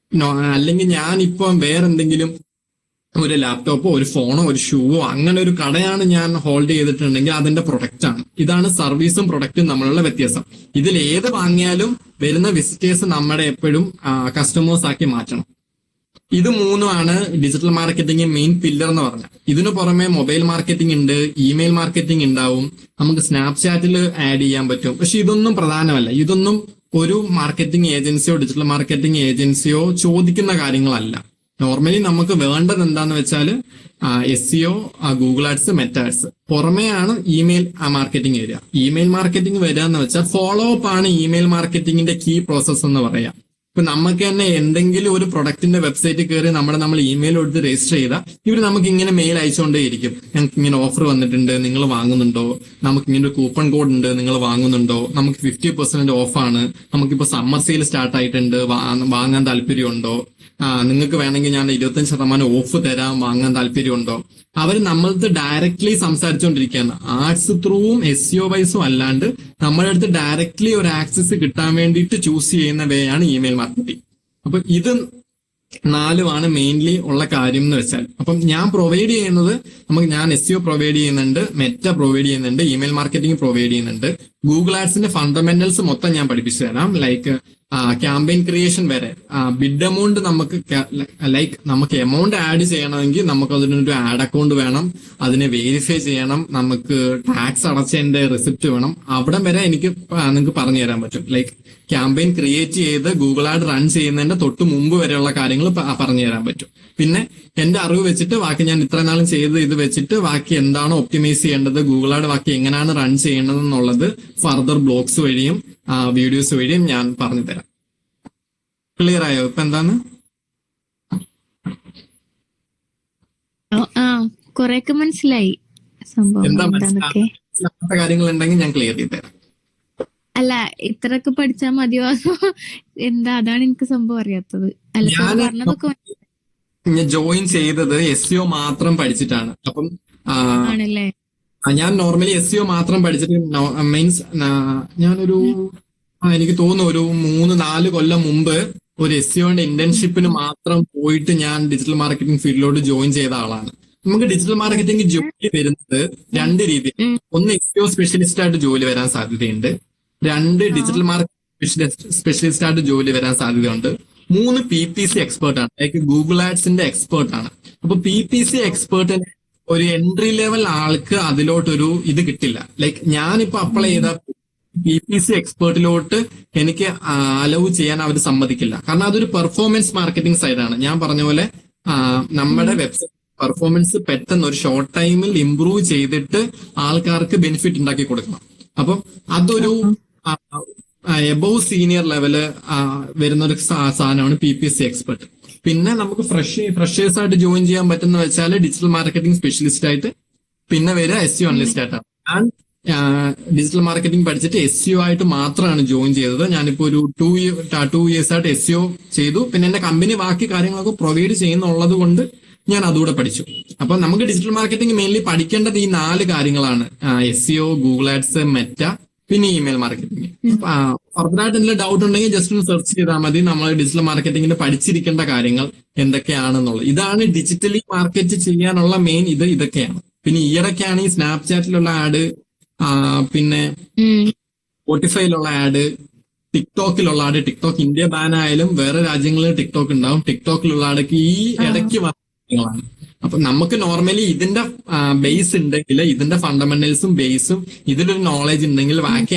അല്ലെങ്കിൽ ഞാൻ ഇപ്പം വേറെന്തെങ്കിലും ഒരു ലാപ്ടോപ്പോ ഒരു ഫോണോ ഒരു ഷൂവോ അങ്ങനെ ഒരു കടയാണ് ഞാൻ ഹോൾഡ് ചെയ്തിട്ടുണ്ടെങ്കിൽ അതിന്റെ പ്രൊഡക്റ്റ് ആണ്. ഇതാണ് സർവീസും പ്രൊഡക്റ്റും തമ്മിലുള്ള വ്യത്യാസം. ഇതിൽ ഏത് വാങ്ങിയാലും വരുന്ന വിസിറ്റേഴ്സ് നമ്മുടെ എപ്പോഴും കസ്റ്റമേഴ്സ് ആക്കി മാറ്റണം. ഇത് മൂന്നുമാണ് ഡിജിറ്റൽ മാർക്കറ്റിംഗ് മെയിൻ പില്ലർ എന്ന് പറഞ്ഞാൽ. ഇതിനു പുറമെ മൊബൈൽ മാർക്കറ്റിംഗ് ഉണ്ട്, ഇമെയിൽ മാർക്കറ്റിംഗ് ഉണ്ടാവും, നമുക്ക് സ്നാപ്ചാറ്റിൽ ആഡ് ചെയ്യാൻ പറ്റും. പക്ഷെ ഇതൊന്നും പ്രധാനമല്ല. ഇതൊന്നും ഒരു മാർക്കറ്റിംഗ് ഏജൻസിയോ ഡിജിറ്റൽ മാർക്കറ്റിംഗ് ഏജൻസിയോ ചോദിക്കുന്ന കാര്യങ്ങളല്ല. നോർമലി നമുക്ക് വേണ്ടത് എന്താന്ന് വെച്ചാൽ SEO, Google ads, Meta ads. പുറമെയാണ് ഇമെയിൽ മാർക്കറ്റിംഗ് വരിക. ഇമെയിൽ മാർക്കറ്റിംഗ് വരിക എന്ന് വെച്ചാൽ ഫോളോ അപ്പ് ആണ് ഇമെയിൽ മാർക്കറ്റിംഗിന്റെ കീ പ്രോസസ് എന്ന് പറയാം. ഇപ്പൊ നമുക്ക് തന്നെ എന്തെങ്കിലും ഒരു പ്രൊഡക്റ്റിന്റെ വെബ്സൈറ്റിൽ കയറി നമ്മൾ ഇമെയിൽ കൊടുത്ത് രജിസ്റ്റർ ചെയ്താൽ ഇവർ നമുക്ക് ഇങ്ങനെ മെയിൽ അയച്ചുകൊണ്ടേയിരിക്കും. ഞങ്ങൾക്ക് ഇങ്ങനെ ഓഫർ വന്നിട്ടുണ്ട്, നിങ്ങൾ വാങ്ങുന്നുണ്ടോ? നമുക്ക് ഇങ്ങനെ ഒരു കൂപ്പൺ കോഡ് ഉണ്ട്, നിങ്ങൾ വാങ്ങുന്നുണ്ടോ? നമുക്ക് 50% ഓഫാണ്, നമുക്കിപ്പോ സമ്മർ സെയിൽ സ്റ്റാർട്ട് ആയിട്ടുണ്ട്, വാങ്ങാൻ താല്പര്യമുണ്ടോ? നിങ്ങൾക്ക് വേണമെങ്കിൽ ഞാൻ 25% ഓഫ് തരാം, വാങ്ങാൻ താല്പര്യമുണ്ടോ? അവർ നമ്മളടുത്ത് ഡയറക്ട്ലി സംസാരിച്ചുകൊണ്ടിരിക്കുകയാണ്. ആഡ്സ് ത്രൂവും SEO വൈസും അല്ലാണ്ട് നമ്മുടെ അടുത്ത് ഡയറക്ട്ലി ഒരു ആക്സസ് കിട്ടാൻ വേണ്ടിയിട്ട് ചൂസ് ചെയ്യുന്ന വേ ആണ് ഇമെയിൽ മാർക്കറ്റിംഗ്. അപ്പൊ ഇത് നാലുമാണ് മെയിൻലി ഉള്ള കാര്യം എന്ന് വെച്ചാൽ. അപ്പം ഞാൻ പ്രൊവൈഡ് ചെയ്യുന്നത് ഞാൻ SEO പ്രൊവൈഡ് ചെയ്യുന്നുണ്ട്, മെറ്റ പ്രൊവൈഡ് ചെയ്യുന്നുണ്ട്, ഇമെയിൽ മാർക്കറ്റിംഗ് പ്രൊവൈഡ് ചെയ്യുന്നുണ്ട്. ഗൂഗിൾ ആഡ്സിന്റെ ഫണ്ടമെന്റൽസ് മൊത്തം ഞാൻ പഠിപ്പിച്ചു തരാം. ലൈക്ക് ക്യാമ്പയിൻ ക്രിയേഷൻ വരെ ബിഡ് എമൗണ്ട് നമുക്ക് എമൗണ്ട് ആഡ് ചെയ്യണമെങ്കിൽ നമുക്ക് അതിനൊരു ആഡ് അക്കൗണ്ട് വേണം, അതിനെ വെരിഫൈ ചെയ്യണം, നമുക്ക് ടാക്സ് അടച്ചതിന്റെ റിസിപ്റ്റ് വേണം. അവിടെ വരെ നിങ്ങൾക്ക് പറഞ്ഞു തരാൻ പറ്റും. ലൈക്ക് ക്യാമ്പയിൻ ക്രിയേറ്റ് ചെയ്ത് ഗൂഗിൾ ആഡ് റൺ ചെയ്യുന്നതിന്റെ തൊട്ട് മുമ്പ് വരെയുള്ള കാര്യങ്ങൾ പറഞ്ഞു തരാൻ പറ്റും. പിന്നെ എന്റെ അറിവ് വെച്ചിട്ട് ബാക്കി ഞാൻ ഇത്ര നാളും ചെയ്ത് ഇത് വെച്ചിട്ട് ബാക്കി എന്താണോ ഒപ്റ്റിമൈസ് ചെയ്യേണ്ടത്, ഗൂഗിൾ ആഡ് ബാക്കി എങ്ങനെയാണ് റൺ ചെയ്യേണ്ടത് എന്നുള്ളത് ഫർദർ ബ്ലോഗ്സ് വഴിയും വീഡിയോസ് വഴിയും ഞാൻ പറഞ്ഞു തരാം. ക്ലിയർ ആയോ ഇപ്പൊ എന്താണ്? കൊറേയൊക്കെ മനസ്സിലായി സംഭവം എന്താ എന്താന്നൊക്കെ. മനസ്സിലാത്ത കാര്യങ്ങൾ ഉണ്ടെങ്കിൽ ഞാൻ ക്ലിയർ ചെയ്ത് തരാം. അല്ല ഇത്രയൊക്കെ പഠിച്ചാൽ മതിയോ എന്താ? അതാണ് എനിക്ക് സംഭവം അറിയാത്തത്. അല്ല സാർ പറഞ്ഞതൊക്കെ ഞാൻ ജോയിൻ ചെയ്തത് SEO മാത്രം പഠിച്ചിട്ടാണ്. അപ്പം ആണല്ലേ? ഞാൻ നോർമലി SEO മാത്രം പഠിച്ചിട്ട് മീൻസ് ഞാനൊരു എനിക്ക് തോന്നുന്നു ഒരു 3-4 കൊല്ലം മുമ്പ് ഒരു SEOന്റെ ഇന്റേൺഷിപ്പിന് മാത്രം പോയിട്ട് ഞാൻ ഡിജിറ്റൽ മാർക്കറ്റിംഗ് ഫീൽഡിലോട്ട് ജോയിൻ ചെയ്ത ആളാണ്. നമുക്ക് ഡിജിറ്റൽ മാർക്കറ്റിംഗ് ജോലി വരുന്നത് രണ്ട് രീതിയിൽ. ഒന്ന് SEO സ്പെഷ്യലിസ്റ്റ് ആയിട്ട് ജോലി വരാൻ സാധ്യതയുണ്ട്. 2 ഡിജിറ്റൽ മാർക്കറ്റിംഗ് സ്പെഷ്യലിസ്റ്റ് ആയിട്ട് ജോലി വരാൻ സാധ്യതയുണ്ട്. 3 PPC എക്സ്പേർട്ട് ആണ്, ലൈക്ക് ഗൂഗിൾ ആഡ്സിന്റെ എക്സ്പേർട്ട് ആണ്. അപ്പൊ PPC എക്സ്പേർട്ടിന് ഒരു എൻട്രി ലെവൽ ആൾക്ക് അതിലോട്ടൊരു ഇത് കിട്ടില്ല. ലൈക്ക് ഞാനിപ്പോ അപ്ലൈ ചെയ്ത PPC എക്സ്പേർട്ടിലോട്ട് എനിക്ക് അലവ് ചെയ്യാൻ അവർ സമ്മതിക്കില്ല. കാരണം അതൊരു പെർഫോമൻസ് മാർക്കറ്റിംഗ് സൈഡാണ്. ഞാൻ പറഞ്ഞ പോലെ നമ്മുടെ വെബ്സൈറ്റ് പെർഫോമൻസ് പെട്ടെന്ന് ഒരു ഷോർട്ട് ടൈമിൽ ഇംപ്രൂവ് ചെയ്തിട്ട് ആൾക്കാർക്ക് ബെനിഫിറ്റ് ഉണ്ടാക്കി കൊടുക്കണം. അപ്പം അതൊരു എബോവ് സീനിയർ ലെവല് വരുന്ന ഒരു സാധനമാണ് PPC എക്സ്പെർട്ട്. പിന്നെ നമുക്ക് ഫ്രഷേഴ്സ് ആയിട്ട് ജോയിൻ ചെയ്യാൻ പറ്റുന്ന വെച്ചാൽ ഡിജിറ്റൽ മാർക്കറ്റിംഗ് സ്പെഷ്യലിസ്റ്റ് ആയിട്ട്, പിന്നെ വരിക SEO അനലിസ്റ്റ് ആയിട്ടാണ്. ഞാൻ ഡിജിറ്റൽ മാർക്കറ്റിംഗ് പഠിച്ചിട്ട് SEO ആയിട്ട് മാത്രമാണ് ജോയിൻ ചെയ്തത്. ഞാനിപ്പോ ഒരു 2 ഇയേഴ്സ് ആയിട്ട് SEO ചെയ്തു. പിന്നെ എന്റെ കമ്പനി ബാക്കി കാര്യങ്ങളൊക്കെ പ്രൊവൈഡ് ചെയ്യുന്നുള്ളത് കൊണ്ട് ഞാൻ അതുകൂടെ പഠിച്ചു. അപ്പൊ നമുക്ക് ഡിജിറ്റൽ മാർക്കറ്റിംഗ് മെയിൻലി പഠിക്കേണ്ടത് ഈ 4 കാര്യങ്ങളാണ്: SEO, ഗൂഗിൾ ആഡ്സ്, മെറ്റ, പിന്നെ ഇമെയിൽ മാർക്കറ്റിംഗ്. ഫർദറായിട്ട് എന്തെങ്കിലും ഡൗട്ട് ഉണ്ടെങ്കിൽ ജസ്റ്റ് ഒന്ന് സെർച്ച് ചെയ്താൽ മതി. നമ്മൾ ഡിജിറ്റൽ മാർക്കറ്റിംഗിന് പഠിച്ചിരിക്കേണ്ട കാര്യങ്ങൾ എന്തൊക്കെയാണെന്നുള്ളത്. ഇതാണ് ഡിജിറ്റലി മാർക്കറ്റ് ചെയ്യാനുള്ള മെയിൻ ഇതൊക്കെയാണ്. പിന്നെ ഈയിടയ്ക്കാണ് ഈ സ്നാപ്ചാറ്റിലുള്ള ആഡ്, പിന്നെ സ്പോട്ടിഫൈയിലുള്ള ആഡ്, ടിക്ടോക്കിലുള്ള ആഡ്. ടിക്ടോക്ക് ഇന്ത്യ ബാൻ ആയാലും വേറെ രാജ്യങ്ങളിൽ ടിക്ടോക്ക് ഉണ്ടാവും. ടിക്ടോക്കിലുള്ള ആഡൊക്കെ ഈ ഇടയ്ക്ക് വന്ന കാര്യങ്ങളാണ്. അപ്പൊ നമുക്ക് നോർമലി ഇതിന്റെ ബേസ് ഉണ്ടെങ്കിൽ, ഇതിന്റെ ഫണ്ടമെന്റൽസും ബേസും ഇതിലൊരു നോളജ് ഉണ്ടെങ്കിൽ ബാക്കി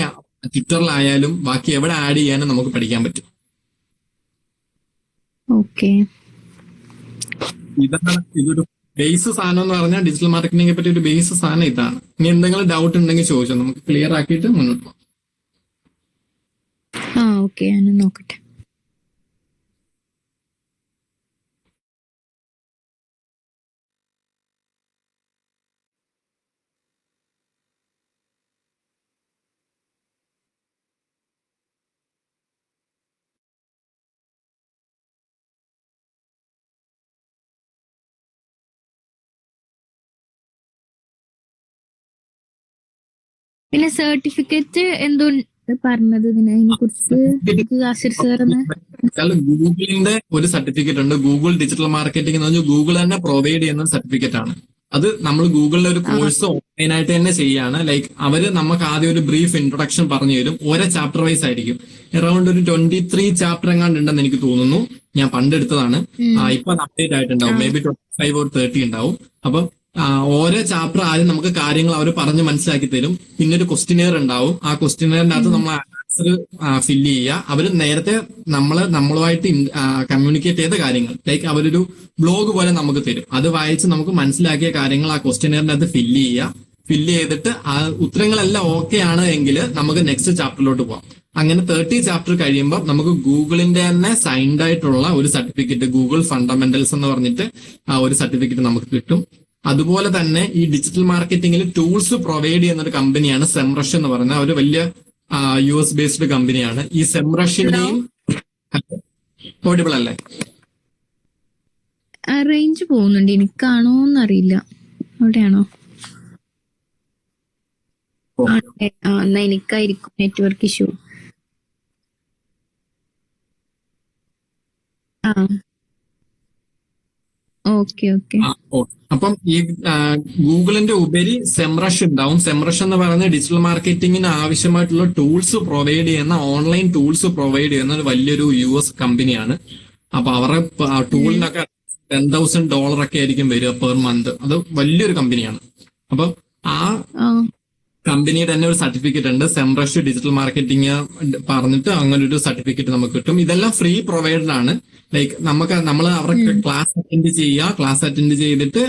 ട്വിറ്ററിലായാലും ബാക്കി എവിടെ ആഡ് ചെയ്യാനും നമുക്ക് പഠിക്കാൻ പറ്റും. ഇതൊരു ബേസ് സാധനം എന്ന് പറഞ്ഞാൽ ഡിജിറ്റൽ മാർക്കറ്റിംഗിനെ പറ്റി ഒരു ബേസ് സാധനം ഇതാണ്. ഇനി എന്തെങ്കിലും ഡൗട്ട് ഉണ്ടെങ്കിൽ ചോദിച്ചോ, നമുക്ക് ക്ലിയർ ആക്കിയിട്ട് മുന്നോട്ട് പോകാം. നോക്കട്ടെ. പിന്നെ സർട്ടിഫിക്കറ്റ് എന്തോ പറഞ്ഞത് അതിനെ കുറിച്ച് ഗൂഗിളിന്റെ ഒരു സർട്ടിഫിക്കറ്റ് ഉണ്ട്, ഗൂഗിൾ ഡിജിറ്റൽ മാർക്കറ്റിംഗ് എന്ന് പറഞ്ഞാൽ ഗൂഗിൾ തന്നെ പ്രൊവൈഡ് ചെയ്യുന്ന സർട്ടിഫിക്കറ്റ് ആണ്. അത് നമ്മൾ ഗൂഗിളിലെ ഒരു കോഴ്സ് ഓൺലൈൻ ആയിട്ട് തന്നെ ചെയ്യാണ്. ലൈക്ക് അവര് നമുക്ക് ആദ്യം ഒരു ബ്രീഫ് ഇൻട്രൊഡക്ഷൻ പറഞ്ഞു തരും. ഓരോ ചാപ്റ്റർ വൈസ് ആയിരിക്കും. അറൌണ്ട് ഒരു 23 ചാപ്റ്റർ എങ്ങാണ്ട് ഉണ്ടെന്ന് എനിക്ക് തോന്നുന്നു. ഞാൻ പണ്ടെടുത്തതാണ്. ഇപ്പൊ അപ്ഡേറ്റ് ആയിട്ടുണ്ടാവും. മേ ബി 25 or 30 ഉണ്ടാവും. അപ്പൊ ഓരോ ചാപ്റ്റർ ആദ്യം നമുക്ക് കാര്യങ്ങൾ അവർ പറഞ്ഞ് മനസ്സിലാക്കി തരും. പിന്നെ ഒരു ക്വസ്റ്റിനെയർ ഉണ്ടാവും. ആ ക്വസ്റ്റിനെയറിന്റെ അകത്ത് നമ്മൾ ആൻസർ ഫില്ല് ചെയ്യുക. അവർ നേരത്തെ നമ്മളുമായിട്ട് കമ്മ്യൂണിക്കേറ്റ് ചെയ്ത കാര്യങ്ങൾ ലൈക്ക് അവരൊരു ബ്ലോഗ് പോലെ നമുക്ക് തരും. അത് വായിച്ച് നമുക്ക് മനസ്സിലാക്കിയ കാര്യങ്ങൾ ആ ക്വസ്റ്റിനെയറിന്റെ അകത്ത് ഫില്ല് ചെയ്യുക. ഫില്ല് ചെയ്തിട്ട് ആ ഉത്തരങ്ങളെല്ലാം ഓക്കെ ആണ് എങ്കിൽ നമുക്ക് നെക്സ്റ്റ് ചാപ്റ്ററിലോട്ട് പോകാം. അങ്ങനെ 30 ചാപ്റ്റർ കഴിയുമ്പോൾ നമുക്ക് ഗൂഗിളിന്റെ തന്നെ സൈൻഡ് ആയിട്ടുള്ള ഒരു സർട്ടിഫിക്കറ്റ്, ഗൂഗിൾ ഫണ്ടമെന്റൽസ് എന്ന് പറഞ്ഞിട്ട് ഒരു സർട്ടിഫിക്കറ്റ് നമുക്ക് കിട്ടും. അതുപോലെ തന്നെ ഈ ഡിജിറ്റൽ മാർക്കറ്റിംഗിൽ ടൂൾസ് പ്രൊവൈഡ് ചെയ്യുന്ന ഒരു കമ്പനിയാണ് സെംറഷ് എന്ന് പറയുന്ന ഒരു വലിയ US ബേസ്ഡ് കമ്പനിയാണ്. ഈ സെംറഷിന്റെയും ഓഡിബിൾ അല്ലേ? റേഞ്ച് പോകുന്നുണ്ട്, എനിക്കാണോന്നറിയില്ല. അവിടെയാണോ? എന്നാ എനിക്കായിരിക്കും നെറ്റ്വർക്ക് ഇഷ്യൂ. ഓക്കെ. അപ്പം ഈ ഗൂഗിളിന്റെ ഉപരി സെംറഷ് ഉണ്ടാവും. സെംറഷ് എന്ന് പറയുന്നത് ഡിജിറ്റൽ മാർക്കറ്റിംഗിന് ആവശ്യമായിട്ടുള്ള ടൂൾസ് പ്രൊവൈഡ് ചെയ്യുന്ന, ഓൺലൈൻ ടൂൾസ് പ്രൊവൈഡ് ചെയ്യുന്ന ഒരു വലിയൊരു US കമ്പനിയാണ്. അപ്പൊ അവരുടെ ടൂളിനൊക്കെ $10,000 ഒക്കെ ആയിരിക്കും വരിക പെർ മന്ത്. അത് വലിയൊരു കമ്പനിയാണ്. അപ്പൊ ആ കമ്പനിയുടെ തന്നെ ഒരു സർട്ടിഫിക്കറ്റ് ഉണ്ട്, സെംറഷ് ഡിജിറ്റൽ മാർക്കറ്റിംഗ് പറഞ്ഞിട്ട് അങ്ങനെ ഒരു സർട്ടിഫിക്കറ്റ് നമുക്ക് കിട്ടും. ഇതെല്ലാം ഫ്രീ പ്രൊവൈഡഡ് ആണ്. ലൈക്ക് നമ്മൾ അവരുടെ ക്ലാസ് അറ്റൻഡ് ചെയ്തിട്ട്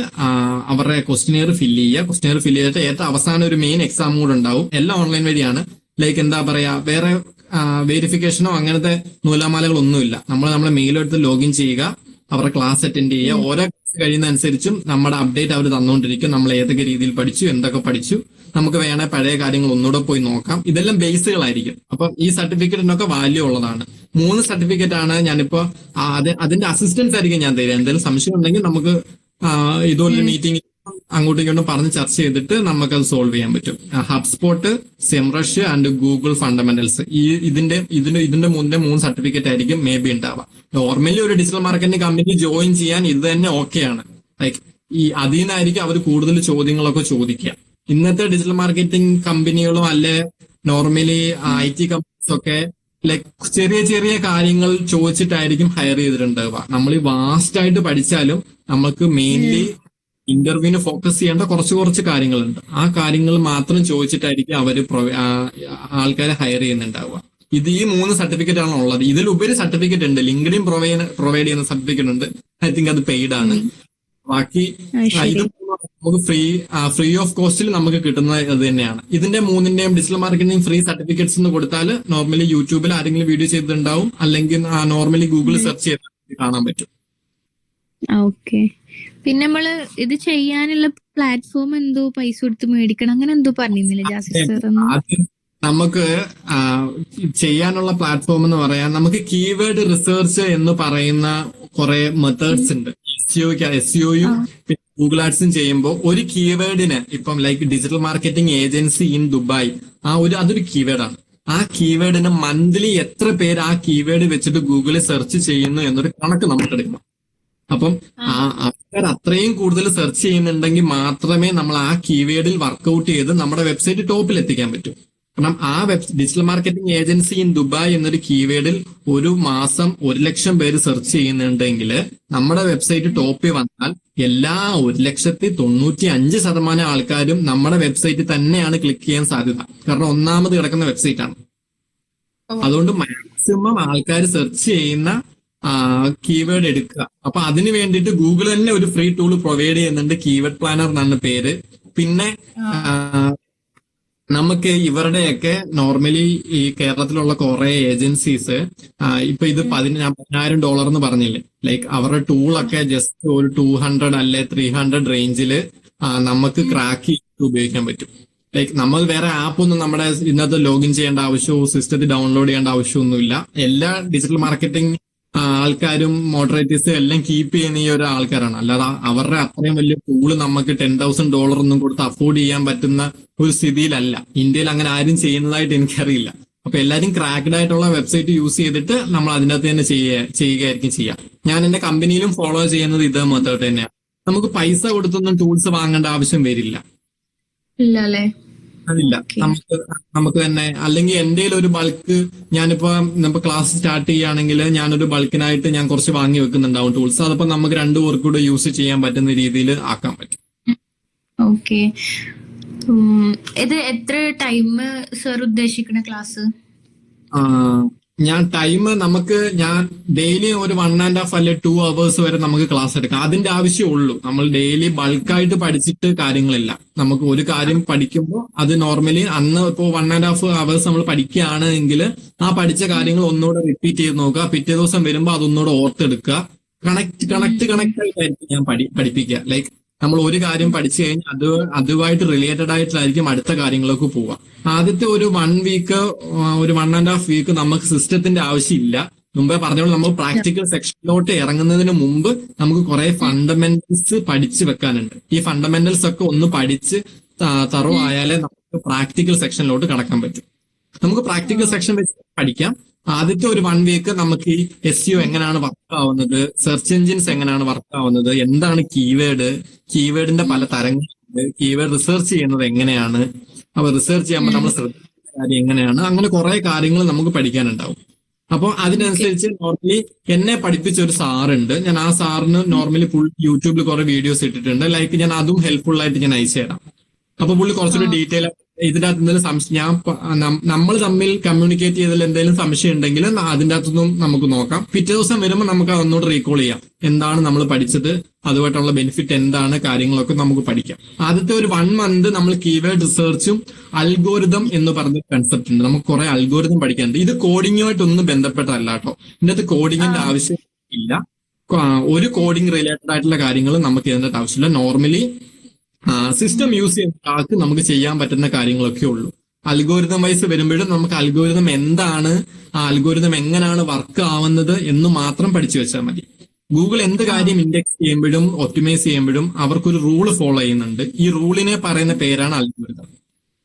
അവരുടെ ക്വസ്റ്റിനെയർ ഫില്ല് ചെയ്യുക. ക്വസ്റ്റിനെയർ ഫില്ല് ചെയ്തിട്ട് ഏറ്റവും അവസാനം ഒരു മെയിൻ എക്സാം കൂടെ ഉണ്ടാവും. എല്ലാം ഓൺലൈൻ വഴിയാണ്. ലൈക്ക് എന്താ പറയാ, വേറെ വെരിഫിക്കേഷനോ അങ്ങനത്തെ നൂലാമാലകളൊന്നുമില്ല. നമ്മളെ മെയിലെടുത്ത് ലോഗിൻ ചെയ്യുക, അവരുടെ ക്ലാസ് അറ്റൻഡ് ചെയ്യുക. ഓരോ കഴിയുന്നതനുസരിച്ചും നമ്മുടെ അപ്ഡേറ്റ് അവർ തന്നുകൊണ്ടിരിക്കും. നമ്മൾ ഏതൊക്കെ രീതിയിൽ പഠിച്ചു, എന്തൊക്കെ പഠിച്ചു, നമുക്ക് വേണേ പഴയ കാര്യങ്ങൾ ഒന്നുകൂടെ പോയി നോക്കാം. ഇതെല്ലാം ബേസുകളായിരിക്കും. അപ്പം ഈ സർട്ടിഫിക്കറ്റിനൊക്കെ വാല്യൂ ഉള്ളതാണ്. 3 സർട്ടിഫിക്കറ്റ് ആണ് ഞാനിപ്പോ അതിന്റെ അസിസ്റ്റൻസ് ആയിരിക്കും ഞാൻ തരിക. എന്തെങ്കിലും സംശയം ഉണ്ടെങ്കിൽ നമുക്ക് ഇതുപോലെ മീറ്റിംഗ് അങ്ങോട്ടും ഇങ്ങോട്ടും പറഞ്ഞ് ചർച്ച ചെയ്തിട്ട് നമുക്കത് സോൾവ് ചെയ്യാൻ പറ്റും. ഹബ്സ്പോട്ട്, സെംറഷ് ആൻഡ് ഗൂഗിൾ ഫണ്ടമെന്റൽസ്, ഇതിന്റെ മുന്നേ 3 സർട്ടിഫിക്കറ്റ് ആയിരിക്കും മേ ബി ഉണ്ടാവുക. നോർമലി ഒരു ഡിജിറ്റൽ മാർക്കറ്റിംഗ് കമ്പനി ജോയിൻ ചെയ്യാൻ ഇത് തന്നെ ഓക്കെയാണ്. ലൈക്ക് അതിൽ നിന്നായിരിക്കും അവർ കൂടുതൽ ചോദ്യങ്ങളൊക്കെ ചോദിക്കുക. ഇന്നത്തെ ഡിജിറ്റൽ മാർക്കറ്റിംഗ് കമ്പനികളും അല്ലെ നോർമലി IT കമ്പനീസ് ഒക്കെ ലൈക്ക് ചെറിയ ചെറിയ കാര്യങ്ങൾ ചോദിച്ചിട്ടായിരിക്കും ഹയർ ചെയ്തിട്ടുണ്ടാവുക. നമ്മൾ ഈ വാസ്റ്റ് ആയിട്ട് പഠിച്ചാലും നമുക്ക് മെയിൻലി ഇന്റർവ്യൂവിന് ഫോക്കസ് ചെയ്യേണ്ട കുറച്ച് കാര്യങ്ങളുണ്ട്. ആ കാര്യങ്ങൾ മാത്രം ചോദിച്ചിട്ടായിരിക്കും അവർ ആൾക്കാരെ ഹയർ ചെയ്യുന്നുണ്ടാവുക. ഇത് ഈ 3 സർട്ടിഫിക്കറ്റ് ആണ് ഉള്ളത്. ഇതിലുപരി സർട്ടിഫിക്കറ്റ് ഉണ്ട്, ലിങ്ക്ഡിൻ പ്രൊവൈഡ് ചെയ്യുന്ന സർട്ടിഫിക്കറ്റ് ഉണ്ട്. ഐ തിങ്ക് അത് പെയ്ഡ് ആണ്. ബാക്കി ഇത് നമുക്ക് ഫ്രീ ഓഫ് കോസ്റ്റിൽ നമുക്ക് കിട്ടുന്ന ഇത് തന്നെയാണ്. ഇതിന്റെ മൂന്നിന്റെയും ഡിജിറ്റൽ മാർക്കറ്റിംഗ് ഫ്രീ സർട്ടിഫിക്കറ്റ്സ് എന്ന് കൊടുത്താൽ നോർമലി യൂട്യൂബിൽ ആരെങ്കിലും വീഡിയോ ചെയ്തിട്ടുണ്ടാവും, അല്ലെങ്കിൽ നോർമലി ഗൂഗിളിൽ സെർച്ച് ചെയ്ത് കാണാൻ പറ്റും. ഓക്കെ. പിന്നെ നമ്മള് ഇത് ചെയ്യാനുള്ള പ്ലാറ്റ്ഫോം എന്തോ പൈസ കൊടുത്ത് മേടിക്കണം അങ്ങനെ എന്തോ പറഞ്ഞിരുന്നില്ല ജാസിർ സാർ? നമുക്ക് ചെയ്യാനുള്ള പ്ലാറ്റ്ഫോം എന്ന് പറയാൻ നമുക്ക് കീവേഡ് റിസർച്ച് എന്ന് പറയുന്ന കുറെ മെത്തേഡ്സ് ഉണ്ട്. എസ്ഇഒയും പിന്നെ ഗൂഗിൾ ആഡ്സും ചെയ്യുമ്പോൾ ഒരു കീവേഡിന് ഇപ്പം like digital marketing agency in Dubai അതൊരു കീവേഡാണ്. ആ കീവേഡിന് മന്ത്ലി എത്ര പേര് ആ കീവേഡ് വെച്ചിട്ട് ഗൂഗിളിൽ സെർച്ച് ചെയ്യുന്നു എന്നൊരു കണക്ക് നമുക്ക് എടുക്കണം. അപ്പം ആൾക്കാർ അത്രയും കൂടുതൽ സെർച്ച് ചെയ്യുന്നുണ്ടെങ്കിൽ മാത്രമേ നമ്മൾ ആ കീവേഡിൽ വർക്ക്ഔട്ട് ചെയ്ത് നമ്മുടെ വെബ്സൈറ്റ് ടോപ്പിൽ എത്തിക്കാൻ പറ്റൂ. കാരണം digital marketing agency in Dubai എന്നൊരു കീവേഡിൽ ഒരു മാസം 1,00,000 പേര് സെർച്ച് ചെയ്യുന്നുണ്ടെങ്കിൽ നമ്മുടെ വെബ്സൈറ്റ് ടോപ്പിൽ വന്നാൽ എല്ലാ 1,95% ആൾക്കാരും നമ്മുടെ വെബ്സൈറ്റിൽ തന്നെയാണ് ക്ലിക്ക് ചെയ്യാൻ സാധ്യത. കാരണം ഒന്നാമത് കിടക്കുന്ന വെബ്സൈറ്റ് ആണ്. അതുകൊണ്ട് മാക്സിമം ആൾക്കാർ സെർച്ച് ചെയ്യുന്ന കീവേഡ് എടുക്കുക. അപ്പൊ അതിന് വേണ്ടിയിട്ട് ഗൂഗിൾ തന്നെ ഒരു ഫ്രീ ടൂൾ പ്രൊവൈഡ് ചെയ്യുന്നുണ്ട്, കീവേഡ് പ്ലാനർ എന്നാണ് പേര്. പിന്നെ നമുക്ക് ഇവരുടെയൊക്കെ നോർമലി ഈ കേരളത്തിലുള്ള കുറെ ഏജൻസീസ് ഇപ്പൊ ഇത് $10,000 എന്ന് പറഞ്ഞില്ലേ, ലൈക്ക് അവരുടെ ടൂളൊക്കെ ജസ്റ്റ് ഒരു 200 അല്ലെ 300 റേഞ്ചില് നമുക്ക് ക്രാക്ക് ചെയ്ത് ഉപയോഗിക്കാൻ പറ്റും. ലൈക്ക് നമ്മൾ വേറെ ആപ്പ് ഒന്നും നമ്മുടെ ഇന്നത്തെ ലോഗിൻ ചെയ്യേണ്ട ആവശ്യമോ സിസ്റ്റത്തിൽ ഡൗൺലോഡ് ചെയ്യേണ്ട ആവശ്യമൊന്നുമില്ല. എല്ലാ ഡിജിറ്റൽ മാർക്കറ്റിംഗ് ആൾക്കാരും മോഡറേറ്റേഴ്സും എല്ലാം കീപ്പ് ചെയ്യുന്ന ഈ ഒരു ആൾക്കാരാണ്. അല്ലാതെ അവരുടെ അത്രയും വലിയ ടൂള് നമുക്ക് $10,000 ഒന്നും കൊടുത്ത് അഫോർഡ് ചെയ്യാൻ പറ്റുന്ന ഒരു സ്ഥിതിയിലല്ല. ഇന്ത്യയിൽ അങ്ങനെ ആരും ചെയ്യുന്നതായിട്ട് എനിക്കറിയില്ല. അപ്പൊ എല്ലാരും ക്രാക്ഡ് ആയിട്ടുള്ള വെബ്സൈറ്റ് യൂസ് ചെയ്തിട്ട് നമ്മൾ അതിനകത്ത് തന്നെ ചെയ്യുകയായിരിക്കും ചെയ്യാം. ഞാൻ എന്റെ കമ്പനിയിലും ഫോളോ ചെയ്യുന്നത് ഇതേ മെത്തേഡ് തന്നെയാണ്. നമുക്ക് പൈസ കൊടുത്തൊന്നും ടൂൾസ് വാങ്ങേണ്ട ആവശ്യം വരില്ല. അതില്ല, നമുക്ക് തന്നെ. അല്ലെങ്കിൽ എന്റെ ഒരു ബൾക്ക് ഞാനിപ്പോ ക്ലാസ് സ്റ്റാർട്ട് ചെയ്യുകയാണെങ്കിൽ ഞാനൊരു ബൾക്കിനായിട്ട് ഞാൻ കുറച്ച് വാങ്ങി വെക്കുന്നുണ്ടാവും ടൂൾസ്. അതപ്പോ നമുക്ക് 2 പേർക്ക് കൂടെ യൂസ് ചെയ്യാൻ പറ്റുന്ന രീതിയിൽ ആക്കാൻ പറ്റും. ഓക്കെ. ഇത് എത്ര ടൈം സർ ഉദ്ദേശിക്കുന്ന ക്ലാസ്? ഞാൻ ഡെയിലി ഒരു 1.5 അല്ലെ 2 hours വരെ നമുക്ക് ക്ലാസ് എടുക്കാം. അതിന്റെ ആവശ്യമുള്ളൂ. നമ്മൾ ഡെയിലി ബൾക്കായിട്ട് പഠിച്ചിട്ട് കാര്യങ്ങളില്ല. നമുക്ക് ഒരു കാര്യം പഠിക്കുമ്പോൾ അത് നോർമലി അന്ന് ഇപ്പോൾ 1.5 hours നമ്മൾ പഠിക്കുകയാണ് എങ്കിൽ ആ പഠിച്ച കാര്യങ്ങൾ ഒന്നുകൂടെ റിപ്പീറ്റ് ചെയ്ത് നോക്കുക. പിറ്റേ ദിവസം വരുമ്പോൾ അതൊന്നുകൂടെ ഓർത്തെടുക്കുക. കണക്ട് ആയിട്ടായിരിക്കും ഞാൻ പഠിപ്പിക്കുക. ലൈക്ക് നമ്മൾ ഒരു കാര്യം പഠിച്ചു കഴിഞ്ഞാൽ അതുമായിട്ട് റിലേറ്റഡ് ആയിട്ടായിരിക്കും അടുത്ത കാര്യങ്ങളൊക്കെ പോവുക. ആദ്യത്തെ ഒരു 1 വീക്ക് ഒരു 1.5 വീക്ക് നമുക്ക് സിസ്റ്റത്തിന്റെ ആവശ്യമില്ല. മുമ്പേ പറഞ്ഞോളൂ, നമ്മൾ പ്രാക്ടിക്കൽ സെക്ഷനിലോട്ട് ഇറങ്ങുന്നതിന് മുമ്പ് നമുക്ക് കുറെ ഫണ്ടമെന്റൽസ് പഠിച്ചു വെക്കാനുണ്ട്. ഈ ഫണ്ടമെന്റൽസ് ഒക്കെ ഒന്ന് പഠിച്ച് തറോ ആയാലേ നമുക്ക് പ്രാക്ടിക്കൽ സെക്ഷനിലോട്ട് കടക്കാൻ പറ്റും. നമുക്ക് പ്രാക്ടിക്കൽ സെക്ഷൻ വെച്ച് പഠിക്കാം. ആദ്യത്തെ ഒരു 1 വീക്ക് നമുക്ക് ഈ എസ്ഇഒ എങ്ങനെയാണ് വർക്ക് ആവുന്നത്, സെർച്ച് എഞ്ചിൻസ് എങ്ങനെയാണ് വർക്ക് ആവുന്നത്, എന്താണ് കീവേഡിന്റെ പല തരങ്ങളുണ്ട്, കീവേഡ് റിസർച്ച് ചെയ്യുന്നത് എങ്ങനെയാണ്, അപ്പൊ റിസർച്ച് ചെയ്യുമ്പോൾ നമ്മൾ ശ്രദ്ധിക്കുന്ന കാര്യം എങ്ങനെയാണ്, അങ്ങനെ കുറെ കാര്യങ്ങൾ നമുക്ക് പഠിക്കാനുണ്ടാവും. അപ്പോൾ അതിനനുസരിച്ച് നോർമലി എന്നെ പഠിപ്പിച്ച ഒരു സാറുണ്ട്. ഞാൻ ആ സാറിന് നോർമലി യൂട്യൂബിൽ കുറെ വീഡിയോസ് ഇട്ടിട്ടുണ്ട്. ലൈക്ക് ഞാൻ അതും ഹെൽപ്ഫുൾ ആയിട്ട് ഞാൻ അയച്ചു തരാം. അപ്പൊ പുള്ളി കുറച്ചുകൂടി ഡീറ്റെയിൽ ഇതിനകത്ത് എന്തെങ്കിലും സംശയം നമ്മൾ തമ്മിൽ കമ്മ്യൂണിക്കേറ്റ് ചെയ്തതിൽ എന്തെങ്കിലും സംശയം ഉണ്ടെങ്കിൽ അതിൻ്റെ അകത്തൊന്നും നമുക്ക് നോക്കാം. പിറ്റേ ദിവസം വരുമ്പോൾ നമുക്ക് അതൊന്നുകൂടെ റീകോൾ ചെയ്യാം. എന്താണ് നമ്മൾ പഠിച്ചത്, അതുമായിട്ടുള്ള ബെനിഫിറ്റ് എന്താണ്, കാര്യങ്ങളൊക്കെ നമുക്ക് പഠിക്കാം. ആദ്യത്തെ ഒരു 1 month നമ്മൾ കീവേഡ് റിസർച്ചും അൽഗോരിതം എന്ന് പറഞ്ഞ കൺസെപ്റ്റ് ഉണ്ട്. നമുക്ക് കുറെ അൽഗോരിതം പഠിക്കാനുണ്ട്. ഇത് കോഡിങ്ങുമായിട്ടൊന്നും ബന്ധപ്പെട്ടല്ല കേട്ടോ. ഇതിന്റെ അകത്ത് കോഡിങ്ങിന്റെ ആവശ്യം ഇല്ല. ഒരു കോഡിംഗ് റിലേറ്റഡ് ആയിട്ടുള്ള കാര്യങ്ങൾ നമുക്ക് ഇതിന്റെ ആവശ്യമില്ല. നോർമലി സിസ്റ്റം യൂസ് ചെയ്യുന്ന ആൾക്ക് നമുക്ക് ചെയ്യാൻ പറ്റുന്ന കാര്യങ്ങളൊക്കെ ഉള്ളൂ. അൽഗോരിതം വൈസ് വരുമ്പോഴും നമുക്ക് അൽഗോരിതം എന്താണ്, ആ അൽഗോരിതം എങ്ങനെയാണ് വർക്ക് ആവുന്നത് എന്ന് മാത്രം പഠിച്ചു വെച്ചാൽ മതി. ഗൂഗിൾ എന്ത് കാര്യം ഇൻഡെക്സ് ചെയ്യുമ്പോഴും ഒപ്റ്റിമൈസ് ചെയ്യുമ്പോഴും അവർക്കൊരു റൂൾ ഫോളോ ചെയ്യുന്നുണ്ട്. ഈ റൂളിനെ പറയുന്ന പേരാണ് അൽഗോരിതം.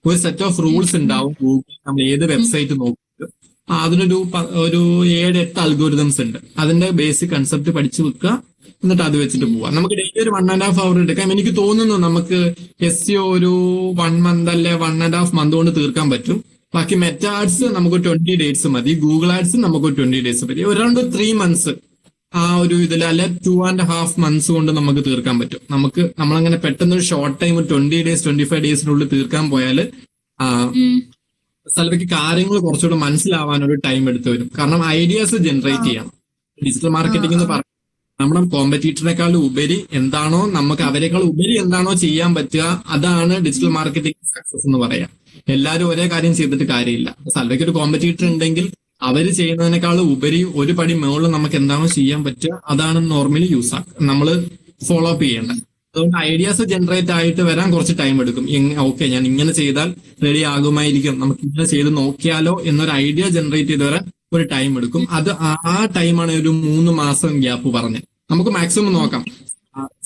ഒരു സെറ്റ് ഓഫ് റൂൾസ് ഉണ്ടാവും. ഗൂഗിൾ നമ്മൾ ഏത് വെബ്സൈറ്റ് നോക്കിയിട്ട് അതിനൊരു 7-8 അൽഗോരിതംസ് ഉണ്ട്. അതിന്റെ ബേസിക് കൺസെപ്റ്റ് പഠിച്ചു വെക്കുക, എന്നിട്ട് അത് വെച്ചിട്ട് പോവാം. നമുക്ക് ഡെയിലി ഒരു 1.5 hour എടുക്കാം. എനിക്ക് തോന്നുന്നു നമുക്ക് എസ്ഇഒ ഒരു 1 month അല്ലെ 1.5 month കൊണ്ട് തീർക്കാൻ പറ്റും. ബാക്കി മെറ്റ ആഡ്സ് നമുക്ക് 20 days മതി. ഗൂഗിൾ ആഡ്സ് നമുക്ക് 20 days മതി. അറൗണ്ട് 3 months ആ ഒരു ഇതിൽ അല്ലെ 2.5 months കൊണ്ട് നമുക്ക് തീർക്കാൻ പറ്റും. നമ്മളങ്ങനെ പെട്ടെന്ന് ഒരു ഷോർട്ട് ടൈം 20 days 25 days തീർക്കാൻ പോയാൽ ചിലർക്ക് കാര്യങ്ങൾ കുറച്ചുകൂടെ മനസ്സിലാവാൻ ഒരു ടൈം എടുത്തു വരും. കാരണം ഐഡിയാസ് ജനറേറ്റ് ചെയ്യണം. ഡിജിറ്റൽ മാർക്കറ്റിംഗ് എന്ന് പറഞ്ഞാൽ നമ്മുടെ കോമ്പറ്റീറ്ററിനേക്കാൾ ഉപരി എന്താണോ നമുക്ക് അവരെക്കാൾ ഉപരി എന്താണോ ചെയ്യാൻ പറ്റുക, അതാണ് ഡിജിറ്റൽ മാർക്കറ്റിംഗ് സക്സസ് എന്ന് പറയാം. എല്ലാവരും ഒരേ കാര്യം ചെയ്തിട്ട് കാര്യമില്ല. സൽവയ്ക്ക് ഒരു കോമ്പറ്റീറ്റർ ഉണ്ടെങ്കിൽ അവര് ചെയ്യുന്നതിനേക്കാൾ ഉപരി ഒരു പടി മുകളിൽ നമുക്ക് എന്താണോ ചെയ്യാൻ പറ്റുക അതാണ് നോർമലി നമ്മൾ ഫോളോ അപ്പ് ചെയ്യേണ്ടത്. അതുകൊണ്ട് ഐഡിയാസ് ജനറേറ്റ് ആയിട്ട് വരാൻ കുറച്ച് ടൈം എടുക്കും. ഓക്കെ, ഞാൻ ഇങ്ങനെ ചെയ്താൽ റെഡി ആകുമായിരിക്കും, നമുക്ക് ഇങ്ങനെ ചെയ്ത് നോക്കിയാലോ എന്നൊരു ഐഡിയ ജനറേറ്റ് ചെയ്ത് വരാൻ ഒരു ടൈം എടുക്കും. അത് ആ ടൈമാണ് ഒരു 3 മാസം ഗ്യാപ്പ് പറഞ്ഞ് നമുക്ക് മാക്സിമം നോക്കാം.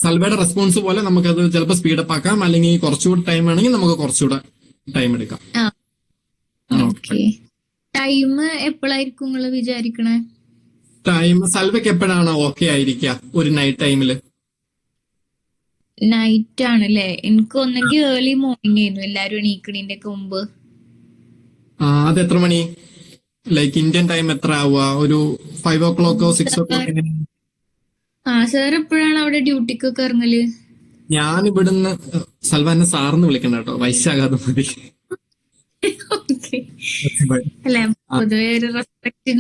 സൽവയുടെ റെസ്പോൺസ് പോലെ നമുക്കത് ചിലപ്പോൾ സ്പീഡപ്പ് ആക്കാം, അല്ലെങ്കിൽ കുറച്ചുകൂടി ടൈം ആണെങ്കിൽ നമുക്ക് കുറച്ചുകൂടെ ടൈം എടുക്കാം. ടൈം എപ്പോഴായിരിക്കും നിങ്ങൾ വിചാരിക്കണേ? ടൈം സൽവയ്ക്ക് എപ്പോഴാണ് ഓക്കെ ആയിരിക്കുക? ഒരു നൈറ്റ് ടൈമില്? നൈറ്റ് ആണല്ലേ? എനിക്ക് ഒന്നെങ്കിൽ ഏർലി മോർണിംഗ് ആയിരുന്നു, എല്ലാരും എണീക്കണീന്റെ ഒക്കെ മുമ്പ്. അത് എത്ര മണി? ലൈക്ക് ഇന്ത്യൻ ടൈം എത്ര ആവുക? ഒരു 5 o'clock 6 o'clock? സാർ എപ്പോഴാണ് അവിടെ ഡ്യൂട്ടിക്കൊക്കെ ഇറങ്ങല്? ഞാൻ ഇവിടുന്ന് സൽവ എന്നെ സാറിന്ന് വിളിക്കണ്ട കേട്ടോ, വൈശാഖാതെ മതി. അല്ല, പൊതുവെ ഒരു റെസ്പെക്ട്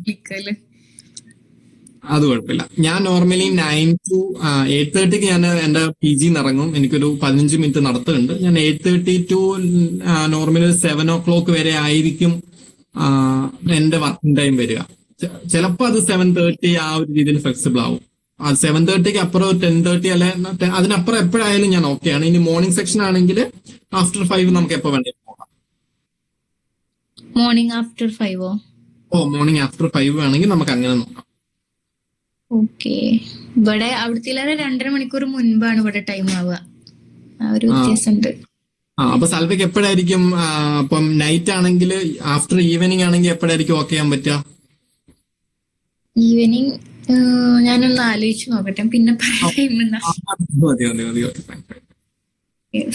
വിളിക്കല്. അത് കുഴപ്പമില്ല. ഞാൻ നോർമലി 9 to 8:30 ഞാൻ എന്റെ PG ഇറങ്ങും. എനിക്കൊരു 15 മിനിറ്റ് നടത്തുന്നുണ്ട്. ഞാൻ 8:30 to നോർമലി 7 o'clock വരെ ആയിരിക്കും എന്റെ വർക്കിംഗ് ടൈം വരിക. ചിലപ്പോൾ അത് 7:30 ആ ഒരു രീതിയിൽ ഫ്ലെക്സിബിൾ ആവും. 7:30ക്ക് അപ്പുറം 10:30 അല്ലെ അതിനപ്പുറം എപ്പോഴായാലും ഞാൻ ഓക്കെയാണ്. ഇനി മോർണിംഗ് സെക്ഷൻ ആണെങ്കിൽ ആഫ്റ്റർ 5 നമുക്ക് എപ്പോ വേണമെങ്കിലും പോകാം. Morning after 5? മോർണിംഗ് ആഫ്റ്റർ 5 വേണമെങ്കിൽ നമുക്ക് അങ്ങനെ നോക്കാം. ഓക്കെ. ഇവിടെ അവിടുത്തെ 2.5 മണിക്കൂർ മുൻപാണ് ഇവിടെ ടൈം ആവുക. ആ ഒരു വ്യത്യാസമുണ്ട്. അപ്പൊ സൽവയ്ക്ക് എപ്പോഴായിരിക്കും ഇപ്പം നൈറ്റ് ആണെങ്കിൽ ആഫ്റ്റർ ഈവനിങ് ആണെങ്കിൽ എപ്പോഴായിരിക്കും ഓക്കെ ചെയ്യാൻ പറ്റുക? ഈവനിങ് ഞാനൊന്ന് ആലോചിച്ച് നോക്കട്ടെ, പിന്നെ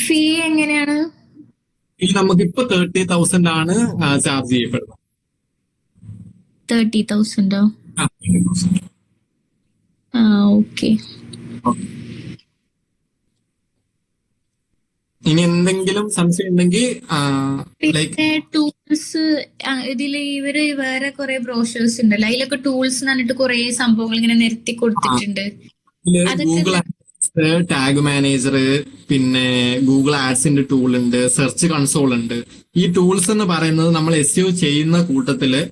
ഫീ എങ്ങനെയാണ്? ഫീ നമുക്കിപ്പോ 30,000 ആണ് ചാർജ് ചെയ്യപ്പെടുന്നത്. 30,000? ഓക്കെ. ഇനി എന്തെങ്കിലും സംശയം ഉണ്ടെങ്കിൽ പിന്നെ ടൂൾസ് ഇതില് ഇവര് വേറെ കുറെ ബ്രോഷേഴ്സ് ഉണ്ടല്ലോ, അതിലൊക്കെ ടൂൾസ് എന്ന് പറഞ്ഞിട്ട് കുറെ സംഭവങ്ങൾ ഇങ്ങനെ നിരത്തി കൊടുത്തിട്ടുണ്ട്. ഗൂഗിൾ ടാഗ് മാനേജർ, പിന്നെ ഗൂഗിൾ ആഡ്സിന്റെ ടൂൾ ഉണ്ട്, സെർച്ച് കൺസോൾ ഉണ്ട്. ഈ ടൂൾസ് എന്ന് പറയുന്നത് നമ്മൾ SEO ചെയ്യുന്ന കൂട്ടത്തില്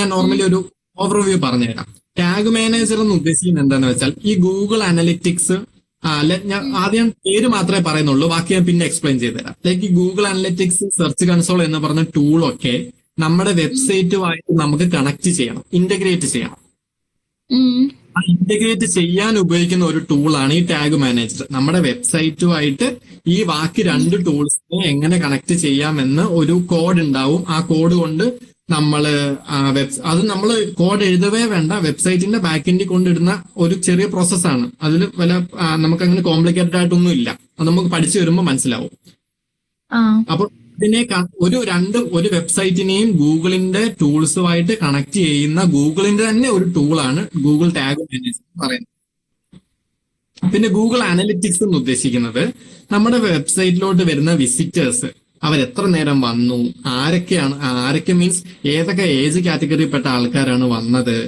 ഞാൻ നോർമലി ഒരു ഓവർവ്യൂ പറഞ്ഞുതരാം. ടാഗ് മാനേജർ എന്ന് ഉദ്ദേശിക്കുന്നത് എന്താണെന്ന് വെച്ചാൽ ഈ ഗൂഗിൾ അനലിറ്റിക്സ് ഞാൻ ആദ്യം പേര് മാത്രമേ പറയുന്നുള്ളൂ, ബാക്കി ഞാൻ പിന്നെ എക്സ്പ്ലെയിൻ ചെയ്തുതരാം. ലൈക്ക് ഈ ഗൂഗിൾ അനലിറ്റിക്സ്, സെർച്ച് കൺസോൾ എന്ന് പറഞ്ഞ ടൂളൊക്കെ നമ്മുടെ വെബ്സൈറ്റുമായിട്ട് നമുക്ക് കണക്ട് ചെയ്യണം, ഇന്റഗ്രേറ്റ് ചെയ്യണം. ആ ഇന്റഗ്രേറ്റ് ചെയ്യാൻ ഉപയോഗിക്കുന്ന ഒരു ടൂളാണ് ഈ ടാഗ് മാനേജർ. നമ്മുടെ വെബ്സൈറ്റുമായിട്ട് ഈ ബാക്കി 2 ടൂൾസിനെ എങ്ങനെ കണക്ട് ചെയ്യാമെന്ന് ഒരു കോഡ് ഉണ്ടാവും. ആ കോഡ് കൊണ്ട് നമ്മള് അത് നമ്മൾ കോഡ് എഴുതവേ വേണ്ട, വെബ്സൈറ്റിന്റെ ബാക്കെൻഡിൽ കൊണ്ടിടുന്ന ഒരു ചെറിയ പ്രോസസ്സാണ്. അതിൽ നമുക്ക് അങ്ങനെ കോംപ്ലിക്കേറ്റഡ് ആയിട്ടൊന്നും ഇല്ല. അത് നമുക്ക് പഠിച്ചു വരുമ്പോൾ മനസ്സിലാവും. അപ്പൊ ഇതിനെ ഒരു വെബ്സൈറ്റിനെയും ഗൂഗിളിന്റെ ടൂൾസുമായിട്ട് കണക്ട് ചെയ്യുന്ന ഗൂഗിളിന്റെ തന്നെ ഒരു ടൂളാണ് ഗൂഗിൾ ടാഗ് മാനേജർ പറയുന്നത്. പിന്നെ ഗൂഗിൾ അനലിറ്റിക്സ് എന്ന് ഉദ്ദേശിക്കുന്നത് നമ്മുടെ വെബ്സൈറ്റിലോട്ട് വരുന്ന വിസിറ്റേഴ്സ് അവരെത്ര നേരം വന്നു, ആരൊക്കെ മീൻസ് ഏതൊക്കെ ഏജ് കാറ്റഗറിയിൽപ്പെട്ട ആൾക്കാരാണ് വന്നത്,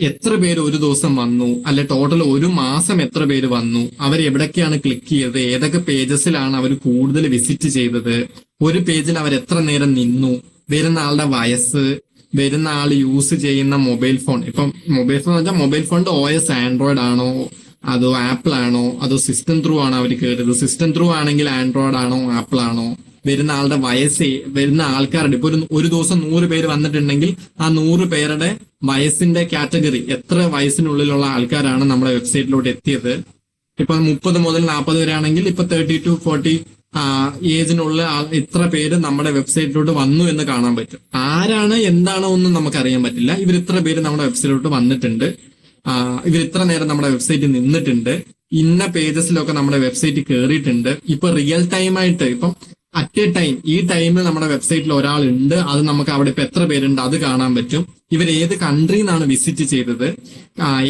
എത്ര പേര് ഒരു ദിവസം വന്നു, അല്ലെ ടോട്ടൽ ഒരു മാസം എത്ര പേര് വന്നു, അവർ എവിടൊക്കെയാണ് ക്ലിക്ക് ചെയ്തത്, ഏതൊക്കെ പേജസിലാണ് അവർ കൂടുതൽ വിസിറ്റ് ചെയ്തത്, ഒരു പേജിൽ അവർ എത്ര നേരം നിന്നു, വരുന്ന ആളുടെ വയസ്സ്, വരുന്ന ആൾ യൂസ് ചെയ്യുന്ന മൊബൈൽ ഫോൺ. ഇപ്പം മൊബൈൽ ഫോൺ എന്ന് വെച്ചാൽ മൊബൈൽ ഫോണിന്റെ OS ആൻഡ്രോയിഡ് ആണോ അതോ ആപ്പിൾ ആണോ അതോ സിസ്റ്റം ത്രൂ ആണോ അവർ കയറിയത്, സിസ്റ്റം ത്രൂ ആണെങ്കിൽ ആൻഡ്രോയിഡ് ആണോ ആപ്പിൾ ആണോ, വരുന്ന ആളുടെ വയസ്സ്, വരുന്ന ആൾക്കാരുടെ ഇപ്പൊ ഒരു ദിവസം 100 പേര് വന്നിട്ടുണ്ടെങ്കിൽ ആ 100 പേരുടെ വയസ്സിന്റെ കാറ്റഗറി, എത്ര വയസ്സിനുള്ളിലുള്ള ആൾക്കാരാണ് നമ്മുടെ വെബ്സൈറ്റിലോട്ട് എത്തിയത്. ഇപ്പൊ 30 മുതൽ 40 വരെ ആണെങ്കിൽ ഇപ്പൊ 30 to 40 ഏജിനുള്ള ഇത്ര പേര് നമ്മുടെ വെബ്സൈറ്റിലോട്ട് വന്നു എന്ന് കാണാൻ പറ്റും. ആരാണ് എന്താണോ ഒന്നും നമുക്കറിയാൻ പറ്റില്ല. ഇവർ ഇത്ര പേര് നമ്മുടെ വെബ്സൈറ്റിലോട്ട് വന്നിട്ടുണ്ട്, ഇവർ ഇത്ര നേരം നമ്മുടെ വെബ്സൈറ്റിൽ നിന്നിട്ടുണ്ട്, ഇന്ന പേജസിലൊക്കെ നമ്മുടെ വെബ്സൈറ്റ് കയറിയിട്ടുണ്ട്. ഇപ്പൊ റിയൽ ടൈം ആയിട്ട് ഇപ്പം അറ്റ് എ ടൈം ഈ ടൈമിൽ നമ്മുടെ വെബ്സൈറ്റിൽ ഒരാളുണ്ട്, അത് നമുക്ക് അവിടെ ഇപ്പൊ എത്ര പേരുണ്ട് അത് കാണാൻ പറ്റും. ഇവർ ഏത് കൺട്രി നിന്നാണ് വിസിറ്റ് ചെയ്തത്,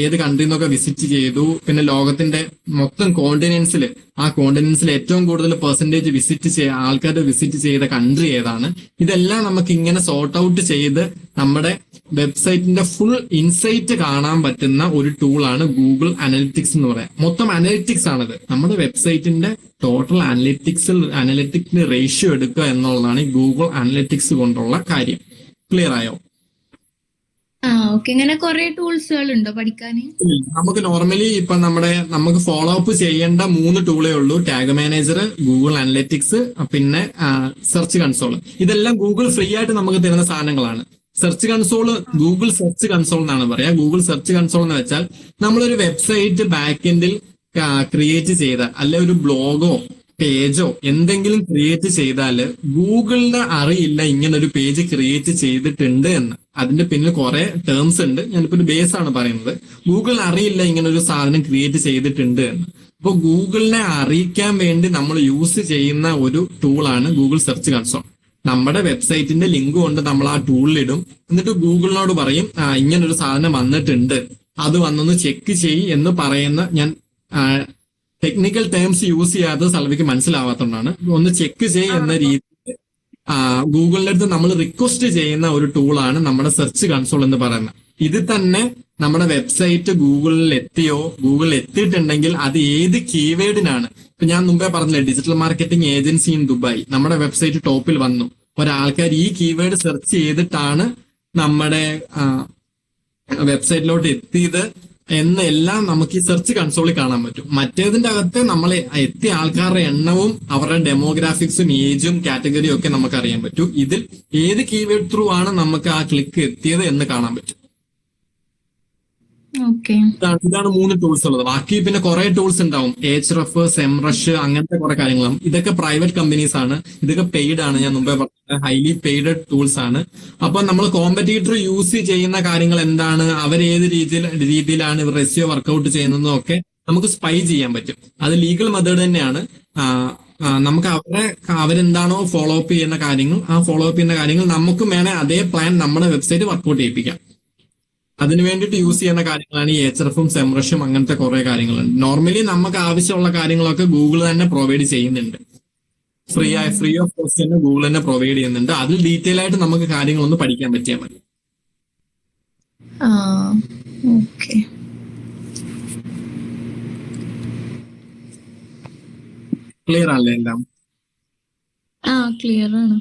ഏത് കൺട്രി നിന്നൊക്കെ വിസിറ്റ് ചെയ്തു, പിന്നെ ലോകത്തിന്റെ മൊത്തം കോണ്ടിനെന്റ്സിൽ ആ കോണ്ടിനെന്റ്സിൽ ഏറ്റവും കൂടുതൽ പെർസെന്റേജ് ആൾക്കാർ വിസിറ്റ് ചെയ്ത കൺട്രി ഏതാണ്, ഇതെല്ലാം നമുക്ക് ഇങ്ങനെ സോർട്ട് ഔട്ട് ചെയ്ത് നമ്മുടെ വെബ്സൈറ്റിന്റെ ഫുൾ ഇൻസൈറ്റ് കാണാൻ പറ്റുന്ന ഒരു ടൂളാണ് ഗൂഗിൾ അനലിറ്റിക്സ് എന്ന് പറയാം. മൊത്തം അനലിറ്റിക്സ് ആണിത്. നമ്മുടെ വെബ്സൈറ്റിന്റെ ടോട്ടൽ അനലിറ്റിക്സിന് റേഷ്യോ എടുക്കുക എന്നുള്ളതാണ് ഈ ഗൂഗിൾ അനലിറ്റിക്സ് കൊണ്ടുള്ള കാര്യം. ക്ലിയർ ആയോ? ഓക്കെ. ഇങ്ങനെ കുറെ ടൂൾസുകൾ ഉണ്ടോ പഠിക്കാന്? നമുക്ക് നോർമലി ഇപ്പൊ നമുക്ക് ഫോളോ അപ്പ് ചെയ്യേണ്ട 3 ടൂളേ ഉള്ളൂ: ടാഗ് മാനേജർ, ഗൂഗിൾ അനലിറ്റിക്സ്, പിന്നെ സെർച്ച് കൺസോൾ. ഇതെല്ലാം ഗൂഗിൾ ഫ്രീ ആയിട്ട് നമുക്ക് തരുന്ന സാധനങ്ങളാണ്. Search console Google search console എന്നാണ് പറയാ. ഗൂഗിൾ സെർച്ച് കൺസോൾ എന്ന് വെച്ചാൽ നമ്മളൊരു വെബ്സൈറ്റ് ബാക്ക് എൻഡിൽ ക്രിയേറ്റ് ചെയ്ത, അല്ലെ ഒരു ബ്ലോഗോ പേജോ എന്തെങ്കിലും ക്രിയേറ്റ് ചെയ്താല് ഗൂഗിളിന് അറിയില്ല ഇങ്ങനെ ഒരു പേജ് ക്രിയേറ്റ് ചെയ്തിട്ടുണ്ട് എന്ന്. അതിന്റെ പിന്നിൽ കുറെ ടേംസ് ഉണ്ട്. ഞാനിപ്പോ ഒരു ബേസ് ആണ് പറയുന്നത്. ഗൂഗിളിന് അറിയില്ല ഇങ്ങനെ ഒരു സാധനം ക്രിയേറ്റ് ചെയ്തിട്ടുണ്ട് എന്ന്. അപ്പോൾ ഗൂഗിളിനെ അറിയിക്കാൻ വേണ്ടി നമ്മൾ യൂസ് ചെയ്യുന്ന ഒരു ടൂളാണ് ഗൂഗിൾ സെർച്ച് കൺസോൾ. നമ്മുടെ വെബ്സൈറ്റിന്റെ ലിങ്ക് കൊണ്ട് നമ്മൾ ആ ടൂളിലിടും. എന്നിട്ട് ഗൂഗിളിനോട് പറയും ഇങ്ങനൊരു സാധനം വന്നിട്ടുണ്ട്, അത് വന്നൊന്ന് ചെക്ക് ചെയ്യ് എന്ന് പറയുന്ന, ഞാൻ ടെക്നിക്കൽ ടേംസ് യൂസ് ചെയ്യാത്തത് സൽവിക്ക് മനസ്സിലാവാത്തതുകൊണ്ടാണ്. ഒന്ന് ചെക്ക് ചെയ്യ് എന്ന രീതിയിൽ ഗൂഗിളിന്റെ അടുത്ത് നമ്മൾ റിക്വസ്റ്റ് ചെയ്യുന്ന ഒരു ടൂളാണ് നമ്മുടെ സെർച്ച് കൺസോൾ എന്ന് പറയുന്നത്. ഇത് തന്നെ നമ്മുടെ വെബ്സൈറ്റ് ഗൂഗിളിൽ എത്തിയിട്ടുണ്ടെങ്കിൽ അത് ഏത് കീവേഡിനാണ്. ഇപ്പൊ ഞാൻ മുമ്പേ പറഞ്ഞില്ലേ, digital marketing agency in Dubai, നമ്മുടെ വെബ്സൈറ്റ് ടോപ്പിൽ വന്നു. ഒരാൾക്കാർ ഈ കീവേഡ് സെർച്ച് ചെയ്തിട്ടാണ് നമ്മുടെ വെബ്സൈറ്റിലോട്ട് എത്തിയത് എന്നെല്ലാം നമുക്ക് ഈ സെർച്ച് കൺസോളിൽ കാണാൻ പറ്റും. മറ്റേതിന്റെ അകത്ത് നമ്മൾ എത്തിയ ആൾക്കാരുടെ എണ്ണവും അവരുടെ ഡെമോഗ്രാഫിക്സും ഏജും കാറ്റഗറിയും ഒക്കെ നമുക്ക് അറിയാൻ പറ്റും. ഇതിൽ ഏത് കീവേഡ് ത്രൂ ആണ് നമുക്ക് ആ ക്ലിക്ക് എത്തിയത് എന്ന് കാണാൻ പറ്റും. ഇതാണ് 3 ടൂൾസ് ഉള്ളത്. ബാക്കി പിന്നെ കുറെ ടൂൾസ് ഉണ്ടാവും. എച്ച്റഫ്, സെംറഷ്, അങ്ങനത്തെ കുറെ കാര്യങ്ങളും. ഇതൊക്കെ പ്രൈവറ്റ് കമ്പനീസ് ആണ്. ഇതൊക്കെ പെയ്ഡ് ആണ്. ഞാൻ മുമ്പേ പറഞ്ഞ ഹൈലി പെയ്ഡ് ടൂൾസ് ആണ്. അപ്പൊ നമ്മൾ കോമ്പറ്റീറ്റർ യൂസ് ചെയ്യുന്ന കാര്യങ്ങൾ എന്താണ്, അവരേത് രീതിയിലാണ് ഇവർ റെസ്യോ വർക്ക്ഔട്ട് ചെയ്യുന്നതും ഒക്കെ നമുക്ക് സ്പൈ ചെയ്യാൻ പറ്റും. അത് ലീഗൽ മെത്തേഡ് തന്നെയാണ്. നമുക്ക് അവരെന്താണോ ഫോളോ അപ്പ് ചെയ്യുന്ന കാര്യങ്ങൾ, ആ ഫോളോ അപ്പ് ചെയ്യുന്ന കാര്യങ്ങൾ നമുക്കും വേണേ അതേ പ്ലാൻ നമ്മുടെ വെബ്സൈറ്റ് വർക്ക്ഔട്ട് ചെയ്യിപ്പിക്കാം. അതിന് വേണ്ടിയിട്ട് യൂസ് ചെയ്യുന്ന കാര്യങ്ങളാണ് ഈ എച്ച്റഫും സെംറഷും, അങ്ങനത്തെ കുറെ കാര്യങ്ങളുണ്ട്. നോർമലി നമുക്ക് ആവശ്യമുള്ള കാര്യങ്ങളൊക്കെ ഗൂഗിൾ തന്നെ പ്രൊവൈഡ് ചെയ്യുന്നുണ്ട്. ഫ്രീ ഓഫ് കോസ്റ്റ് തന്നെ ഗൂഗിൾ തന്നെ പ്രൊവൈഡ് ചെയ്യുന്നുണ്ട്. അതിൽ ഡീറ്റെയിൽ ആയിട്ട് നമുക്ക് കാര്യങ്ങളൊന്ന് പഠിക്കാൻ പറ്റിയാൽ മതി. ക്ലിയർ ആണല്ലേ എല്ലാം? ക്ലിയർ ആണ്.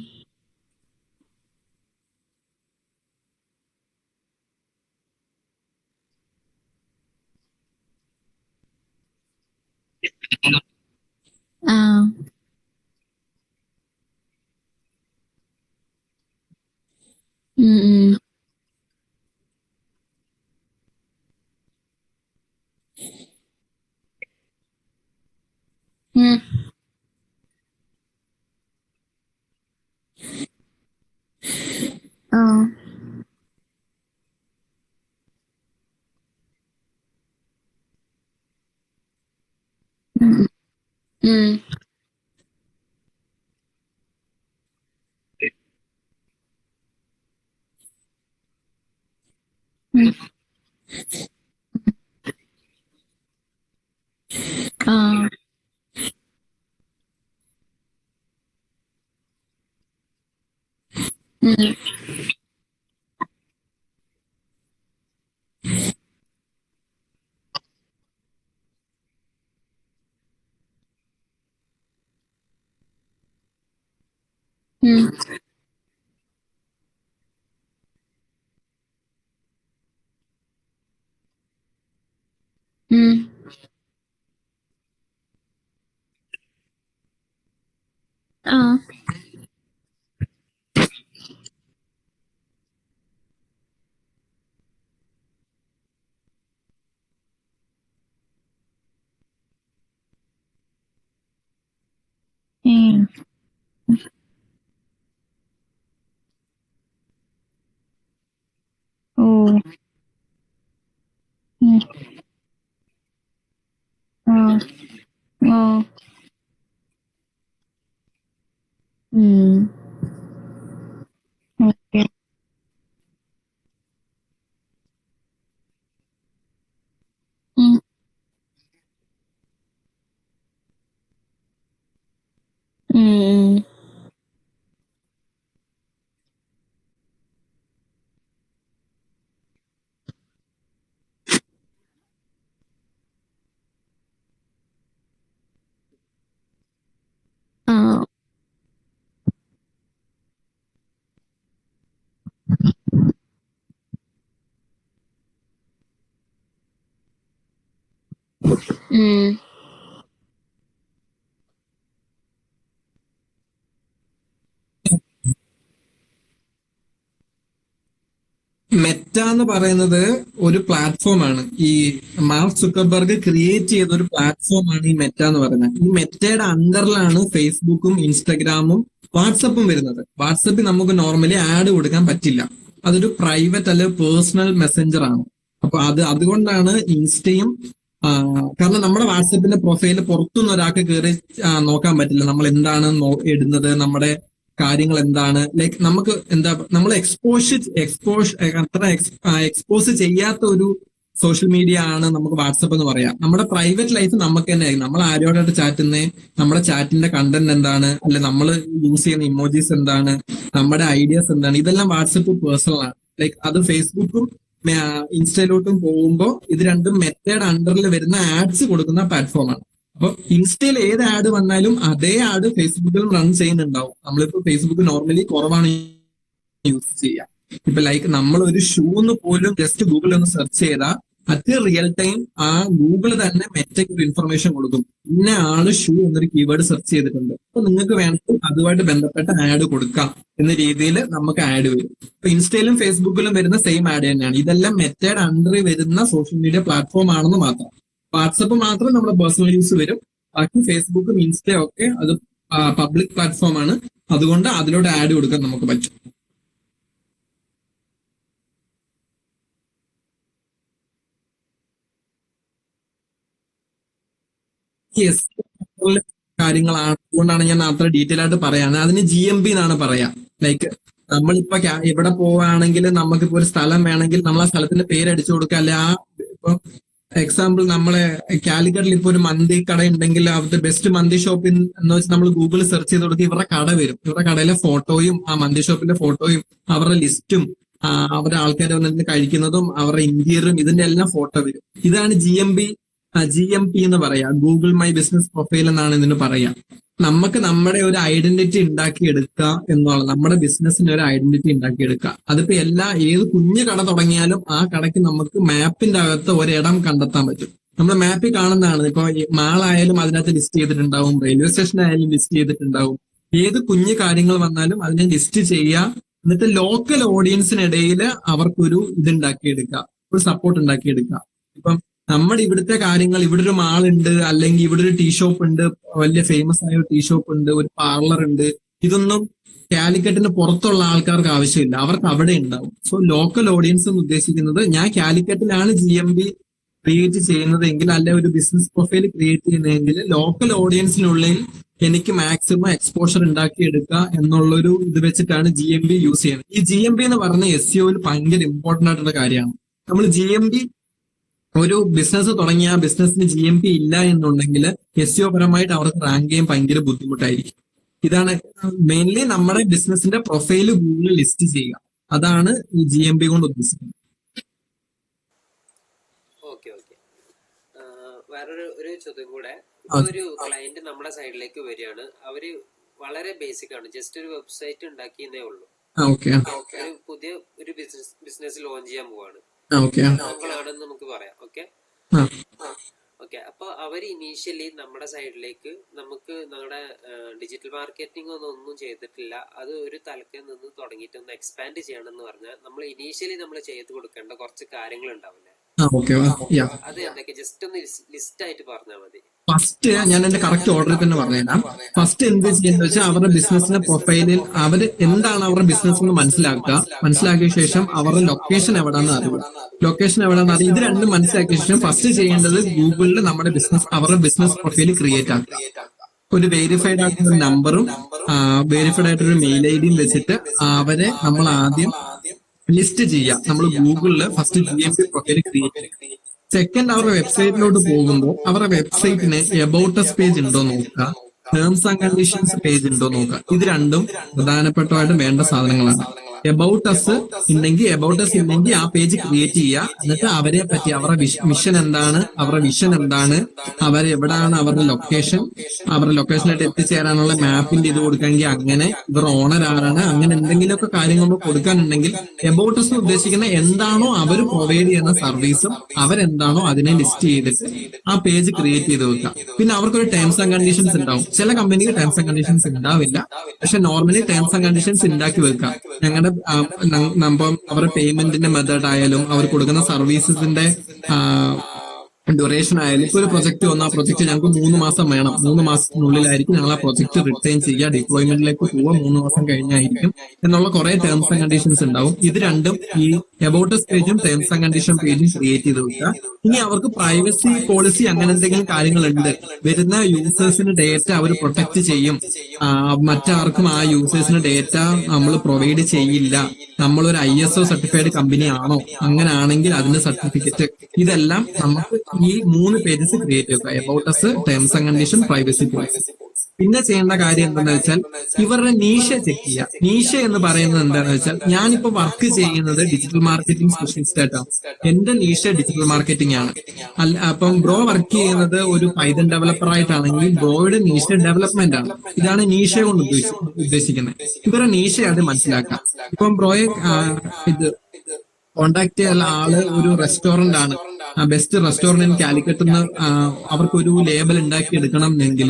ഉം. മെറ്റ എന്ന് പറയുന്നത് ഒരു പ്ലാറ്റ്ഫോമാണ്. ഈ മാർക്ക് സുക്കർബർഗ് ക്രിയേറ്റ് ചെയ്ത ഒരു പ്ലാറ്റ്ഫോമാണ് ഈ മെറ്റ എന്ന് പറയുന്നത്. ഈ മെറ്റയുടെ അണ്ടറിലാണ് ഫേസ്ബുക്കും ഇൻസ്റ്റഗ്രാമും വാട്സപ്പും വരുന്നത്. വാട്സപ്പിൽ നമുക്ക് നോർമലി ആഡ് കൊടുക്കാൻ പറ്റില്ല. അതൊരു പ്രൈവറ്റ് അല്ലെങ്കിൽ പേഴ്സണൽ മെസ്സഞ്ചർ ആണ്. അപ്പൊ അതുകൊണ്ടാണ് ഇൻസ്റ്റയും കാരണം നമ്മുടെ വാട്സപ്പിന്റെ പ്രൊഫൈല് പുറത്തുനിന്ന് ഒരാൾക്ക് കയറി നോക്കാൻ പറ്റില്ല. നമ്മൾ എന്താണ് ഇടുന്നത്, നമ്മുടെ കാര്യങ്ങൾ എന്താണ്, ലൈക്ക് നമുക്ക് എന്താ നമ്മൾ എക്സ്പോസ് ചെയ്യാത്ത ഒരു സോഷ്യൽ മീഡിയ ആണ് നമുക്ക് വാട്സപ്പ് എന്ന് പറയാം. നമ്മുടെ പ്രൈവറ്റ് ലൈഫ് നമുക്ക് തന്നെ ആയിരിക്കും. നമ്മൾ ആരോടായിട്ട് ചാറ്റുന്നേ, നമ്മുടെ ചാറ്റിന്റെ കണ്ടന്റ് എന്താണ്, അല്ലെ നമ്മൾ യൂസ് ചെയ്യുന്ന ഇമോജീസ് എന്താണ്, നമ്മുടെ ഐഡിയാസ് എന്താണ്, ഇതെല്ലാം വാട്സപ്പ് പേഴ്സണൽ ആണ്. ലൈക്ക് അത് ഫേസ്ബുക്കും ഇൻസ്റ്റയിലോട്ടും പോകുമ്പോൾ ഇത് രണ്ടും മെറ്റയുടെ അണ്ടറിൽ വരുന്ന ആഡ്സ് കൊടുക്കുന്ന പ്ലാറ്റ്ഫോമാണ്. അപ്പൊ ഇൻസ്റ്റയിൽ ഏത് ആഡ് വന്നാലും അതേ ആഡ് ഫേസ്ബുക്കിൽ റൺ ചെയ്യുന്നുണ്ടാവും. നമ്മളിപ്പോ ഫേസ്ബുക്ക് നോർമലി കുറവാണ് യൂസ് ചെയ്യുക. ഇപ്പൊ ലൈക്ക് നമ്മൾ ഒരു ഷൂന്ന് പോലും ജസ്റ്റ് ഗൂഗിളിൽ ഒന്ന് സെർച്ച് ചെയ്താൽ അത് റിയൽ ടൈം ആ ഗൂഗിൾ തന്നെ മെറ്റയ്ക്ക് ഒരു ഇൻഫർമേഷൻ കൊടുക്കും. ഇന്ന ആള് ഷൂ എന്നൊരു കീവേഡ് സെർച്ച് ചെയ്തിട്ടുണ്ട്, അപ്പൊ നിങ്ങൾക്ക് വേണമെങ്കിൽ അതുമായിട്ട് ബന്ധപ്പെട്ട ആഡ് കൊടുക്കാം എന്ന രീതിയിൽ നമുക്ക് ആഡ് വരും. ഇപ്പൊ ഇൻസ്റ്റയിലും ഫേസ്ബുക്കിലും വരുന്ന സെയിം ആഡ് തന്നെയാണ്. ഇതെല്ലാം മെറ്റയുടെ അണ്ടറിൽ വരുന്ന സോഷ്യൽ മീഡിയ പ്ലാറ്റ്ഫോം ആണെന്ന് മാത്രം. വാട്സപ്പ് മാത്രം നമ്മുടെ പേഴ്സണൽ യൂസ് വരും. ബാക്കി ഫേസ്ബുക്കും ഇൻസ്റ്റയും ഒക്കെ അത് പബ്ലിക് പ്ലാറ്റ്ഫോം ആണ്. അതുകൊണ്ട് അതിലോട്ട് ആഡ് കൊടുക്കാൻ നമുക്ക് പറ്റും. യെസ്, കാര്യങ്ങളാണ്. അതുകൊണ്ടാണ് ഞാൻ അത്ര ഡീറ്റെയിൽ ആയിട്ട് പറയാൻ. അതിന് GMP എന്നാണ് പറയാ. ലൈക്ക് നമ്മളിപ്പോ എവിടെ പോവുകയാണെങ്കിൽ നമുക്കിപ്പോ ഒരു സ്ഥലം വേണമെങ്കിൽ നമ്മൾ ആ സ്ഥലത്തിന്റെ പേര് അടിച്ചു കൊടുക്കുക. അല്ലെ ആ ഇപ്പൊ എക്സാമ്പിൾ നമ്മളെ കാലിക്കറ്റിൽ ഇപ്പൊ ഒരു മന്തി കട ഉണ്ടെങ്കിൽ അവിടുത്തെ ബെസ്റ്റ് മന്തി ഷോപ്പ് എന്ന് വെച്ച് നമ്മൾ ഗൂഗിളിൽ സെർച്ച് ചെയ്ത് കൊടുക്കുക, ഇവരുടെ കട വരും. ഇവരുടെ കടയിലെ ഫോട്ടോയും ആ മന്തി ഷോപ്പിന്റെ ഫോട്ടോയും അവരുടെ ലിസ്റ്റും അവരുടെ ആൾക്കാർ വന്നിട്ട് കഴിക്കുന്നതും അവരുടെ ഇന്റീരിയറും ഇതിന്റെ എല്ലാം ഫോട്ടോ വരും. ഇതാണ് GMP എന്ന് പറയാ. ഗൂഗിൾ മൈ ബിസിനസ് പ്രൊഫൈൽ എന്നാണ് ഇതിന് പറയാ. നമുക്ക് നമ്മുടെ ഒരു ഐഡന്റിറ്റി ഉണ്ടാക്കിയെടുക്കുക എന്നുള്ളത്, നമ്മുടെ ബിസിനസിന് ഒരു ഐഡന്റിറ്റി ഉണ്ടാക്കിയെടുക്കുക. അതിപ്പോ ഏത് കുഞ്ഞു കട തുടങ്ങിയാലും ആ കടയ്ക്ക് നമുക്ക് മാപ്പിന്റെ അകത്ത് ഒരിടം കണ്ടെത്താൻ പറ്റും. നമ്മൾ മാപ്പിൽ കാണുന്നതാണ്. ഇപ്പൊ മാളായാലും അതിനകത്ത് ലിസ്റ്റ് ചെയ്തിട്ടുണ്ടാവും, റെയിൽവേ സ്റ്റേഷൻ ആയാലും ലിസ്റ്റ് ചെയ്തിട്ടുണ്ടാവും. ഏത് കുഞ്ഞു കാര്യങ്ങൾ വന്നാലും അതിനെ ലിസ്റ്റ് ചെയ്യുക. എന്നിട്ട് ലോക്കൽ ഓഡിയൻസിനിടയിൽ അവർക്കൊരു ഇതുണ്ടാക്കിയെടുക്കുക, ഒരു സപ്പോർട്ട് ഉണ്ടാക്കിയെടുക്കുക. ഇപ്പം നമ്മുടെ ഇവിടുത്തെ കാര്യങ്ങൾ, ഇവിടെ ഒരു മാളുണ്ട്, അല്ലെങ്കിൽ ഇവിടെ ഒരു ടീ ഷോപ്പ് ഉണ്ട്, വലിയ ഫേമസ് ആയ ഒരു ടീ ഷോപ്പ് ഉണ്ട്, ഒരു പാർലർ ഉണ്ട്, ഇതൊന്നും കാലിക്കറ്റിന് പുറത്തുള്ള ആൾക്കാർക്ക് ആവശ്യമില്ല, അവർക്ക് അവിടെ ഉണ്ടാവും. സോ ലോക്കൽ ഓഡിയൻസ് എന്ന് ഉദ്ദേശിക്കുന്നത് ഞാൻ കാലിക്കറ്റിലാണ് GMB ക്രിയേറ്റ് ചെയ്യുന്നതെങ്കിൽ, അല്ലെ ഒരു ബിസിനസ് പ്രൊഫൈൽ ക്രിയേറ്റ് ചെയ്യുന്നതെങ്കിൽ ലോക്കൽ ഓഡിയൻസിനുള്ളിൽ എനിക്ക് മാക്സിമം എക്സ്പോഷർ ഉണ്ടാക്കിയെടുക്കുക എന്നുള്ളൊരു ഇത് വെച്ചിട്ടാണ് GMB യൂസ് ചെയ്യുന്നത്. ഈ GMB എന്ന് പറഞ്ഞ SEOയിൽ ഭയങ്കര ഇമ്പോർട്ടന്റ് ആയിട്ടുള്ള കാര്യമാണ്. നമ്മൾ GMB ഒരു ബിസിനസ് തുടങ്ങിയ ആ ബിസിനസിന് GMP ഇല്ല എന്നുണ്ടെങ്കിൽ SEO പരമായിട്ട് അവർക്ക് റാങ്ക് ചെയ്യാൻ ഭയങ്കര ബുദ്ധിമുട്ടായിരിക്കും. ഇതാണ് മെയിൻലി നമ്മുടെ ബിസിനസിന്റെ പ്രൊഫൈല് ഗൂഗിളിൽ ലിസ്റ്റ് ചെയ്യുക. അതാണ് ഈ GMP കൊണ്ട് ഉദ്ദേശിക്കുന്നത്. Okay okay. വേറൊരു ചോദ്യം കൂടെ. ഒരു ക്ലയന്റ് നമ്മുടെ സൈഡിലേക്ക് വരികയാണ്. അവര് വളരെ ബേസിക് ആണ്, ജസ്റ്റ് ഒരു വെബ്സൈറ്റ് ഉണ്ടാക്കിയെന്നേ ഉള്ളൂ. ഒരു പുതിയ ഒരു ബിസിനസ് ലോഞ്ച് ചെയ്യാൻ പോവാണ്, ആണെന്ന് നമുക്ക് പറയാം. ഓക്കെ. അപ്പൊ അവര് ഇനീഷ്യലി നമ്മുടെ സൈഡിലേക്ക് നമുക്ക് നമ്മുടെ ഡിജിറ്റൽ മാർക്കറ്റിംഗ് ഒന്നും ചെയ്തിട്ടില്ല, അത് ഒരു തലത്തിൽ നിന്ന് തുടങ്ങിയിട്ട് ഒന്ന് എക്സ്പാൻഡ് ചെയ്യണമെന്ന് പറഞ്ഞാൽ നമ്മൾ ഇനീഷ്യലി നമ്മൾ ചെയ്ത് കൊടുക്കേണ്ട കുറച്ച് കാര്യങ്ങൾ ഉണ്ടാവില്ലേ? അത് എന്തൊക്കെ ജസ്റ്റ് ഒന്ന് ലിസ്റ്റ് ആയിട്ട് പറഞ്ഞാൽ മതി. ഫസ്റ്റ് ഞാൻ എന്റെ കറക്റ്റ് ഓർഡറിൽ തന്നെ പറഞ്ഞുതരാം. ഫസ്റ്റ് എന്ത് ചെയ്യുന്നത് വെച്ചാൽ അവരുടെ ബിസിനസിന്റെ പ്രൊഫൈലിൽ അവർ എന്താണ് അവരുടെ ബിസിനസ് എന്ന് മനസ്സിലാക്കിയ ശേഷം അവരുടെ ലൊക്കേഷൻ എവിടെയാണെന്ന് അറിയും. ഇത് രണ്ടും മനസ്സിലാക്കിയ ശേഷം ഫസ്റ്റ് ചെയ്യേണ്ടത് ഗൂഗിളിൽ അവരുടെ ബിസിനസ് പ്രൊഫൈൽ ക്രിയേറ്റ് ആക്കുക. ഒരു വെരിഫൈഡ് ആയിട്ടുള്ള നമ്പറും വെരിഫൈഡ് ആയിട്ടൊരു മെയിൽ ഐഡിയും വെച്ചിട്ട് അവരെ നമ്മൾ ആദ്യം ലിസ്റ്റ് ചെയ്യാം. നമ്മൾ ഗൂഗിളിൽ ഫസ്റ്റ് GMP പ്രൊഫൈൽ ക്രിയേറ്റ് ചെയ്യുക. സെക്കൻഡ് അവരുടെ വെബ്സൈറ്റിലോട്ട് പോകുമ്പോൾ അവരുടെ വെബ്സൈറ്റിന് എബൌട്ട് അസ് പേജ് ഉണ്ടോ നോക്കുക, ടേംസ് ആൻഡ് കണ്ടീഷൻസ് പേജ് ഉണ്ടോ നോക്കുക. ഇത് രണ്ടും പ്രധാനപ്പെട്ടതായിട്ട് വേണ്ട സാധനങ്ങളാണ്. എബൌട്ട് അസ് ഉണ്ടെങ്കിൽ ആ പേജ് ക്രിയേറ്റ് ചെയ്യുക. എന്നിട്ട് അവരെ പറ്റി അവരുടെ മിഷൻ എന്താണ്, അവരുടെ വിഷൻ എന്താണ്, അവരെവിടാണ് അവരുടെ ലൊക്കേഷനായിട്ട് എത്തിച്ചേരാനുള്ള മാപ്പിന്റെ ഇത് കൊടുക്കണമെങ്കിൽ അങ്ങനെ, ഇവർ ഓണർ ആരാണ്, അങ്ങനെ എന്തെങ്കിലുമൊക്കെ കാര്യങ്ങൾ കൊടുക്കാനുണ്ടെങ്കിൽ എബൌട്ട് അസ് ഉദ്ദേശിക്കുന്ന എന്താണോ അവർ പ്രൊവൈഡ് ചെയ്യുന്ന സർവീസും അവരെന്താണോ അതിനെ ലിസ്റ്റ് ചെയ്തിട്ട് ആ പേജ് ക്രിയേറ്റ് ചെയ്ത് വെക്കാം. പിന്നെ അവർക്കൊരു ടേംസ് ആൻഡ് കണ്ടീഷൻസ് ഉണ്ടാവും. ചില കമ്പനിക്ക് ടേംസ് ആൻഡ് കണ്ടീഷൻസ് ഉണ്ടാവില്ല, പക്ഷെ നോർമലി ടേംസ് ആൻഡ് കണ്ടീഷൻസ് ഉണ്ടാക്കി വെക്കാം. ഞങ്ങളുടെ അവരുടെ പേയ്മെന്റിന്റെ മെത്തേഡ് ആയാലും അവർ കൊടുക്കുന്ന സർവീസസിന്റെ ഡ്യൂറേഷൻ ആയാലും. ഇപ്പൊ ഒരു പ്രൊജക്ട് വന്ന ആ പ്രൊജക്ട് ഞങ്ങൾക്ക് 3 മാസം വേണം, 3 മാസത്തിനുള്ളിലായിരിക്കും ഞങ്ങൾ ആ പ്രൊജക്ട് റിട്ടേൺ ചെയ്യുക, ഡിപ്ലോയ്മെന്റിലേക്ക് പോവുക 3 മാസം കഴിഞ്ഞായിരിക്കും എന്നുള്ള കുറെ ടേംസ് ആൻഡ് കണ്ടീഷൻസ് ഉണ്ടാവും. ഇത് രണ്ടും ഈ എബൌട്ട് അസ് പേജും ടേംസ് ആൻഡ് കണ്ടീഷൻ പേജും ക്രിയേറ്റ് ചെയ്ത് വെക്കുക. ഇനി അവർക്ക് പ്രൈവസി പോളിസി അങ്ങനെ എന്തെങ്കിലും കാര്യങ്ങളുണ്ട്, വരുന്ന യൂസേഴ്സിന് ഡേറ്റ അവർ പ്രൊട്ടക്ട് ചെയ്യും, മറ്റാർക്കും ആ യൂസേഴ്സിന് ഡേറ്റ നമ്മൾ പ്രൊവൈഡ് ചെയ്യില്ല, നമ്മളൊരു ISO സർട്ടിഫൈഡ് കമ്പനി ആണോ, അങ്ങനെ ആണെങ്കിൽ അതിന്റെ സർട്ടിഫിക്കറ്റ്, ഇതെല്ലാം നമുക്ക് ഈ 3 പേജസ് ക്രിയേറ്റ് ചെയ്യുക. About us, terms and condition, privacy policy. പിന്നെ ചെയ്യേണ്ട കാര്യം എന്താണെന്ന് വെച്ചാൽ ഇവരുടെ നീഷ ചെക്ക് ചെയ്യുക. നീഷ എന്ന് പറയുന്നത് എന്താണെന്ന് വെച്ചാൽ ഞാനിപ്പോ വർക്ക് ചെയ്യുന്നത് ഡിജിറ്റൽ മാർക്കറ്റിംഗ് സ്പെഷ്യലിസ്റ്റ് ആയിട്ടാണ്. എന്റെ നീഷ ഡിജിറ്റൽ മാർക്കറ്റിംഗ് ആണ്. അപ്പം ബ്രോ വർക്ക് ചെയ്യുന്നത് ഒരു പൈതൺ ഡെവലപ്പർ ആയിട്ടാണെങ്കിൽ ബ്രോയുടെ നീഷ ഡെവലപ്മെന്റ് ആണ്. ഇതാണ് നീഷ കൊണ്ട് ഉദ്ദേശിക്കുന്നത്. ഇവരുടെ നീഷ അത് മനസ്സിലാക്കാം. ഇപ്പം ബ്രോയെ ഇത് കോണ്ടാക്ട് ചെയ്യാനുള്ള ആള് ഒരു റെസ്റ്റോറന്റ് ആണ്, ബെസ്റ്റ് റെസ്റ്റോറന്റ് ഇൻ കാലിക്കറ്റ് എന്ന് അവർക്കൊരു ലേബൽ ഉണ്ടാക്കി എടുക്കണം എങ്കിൽ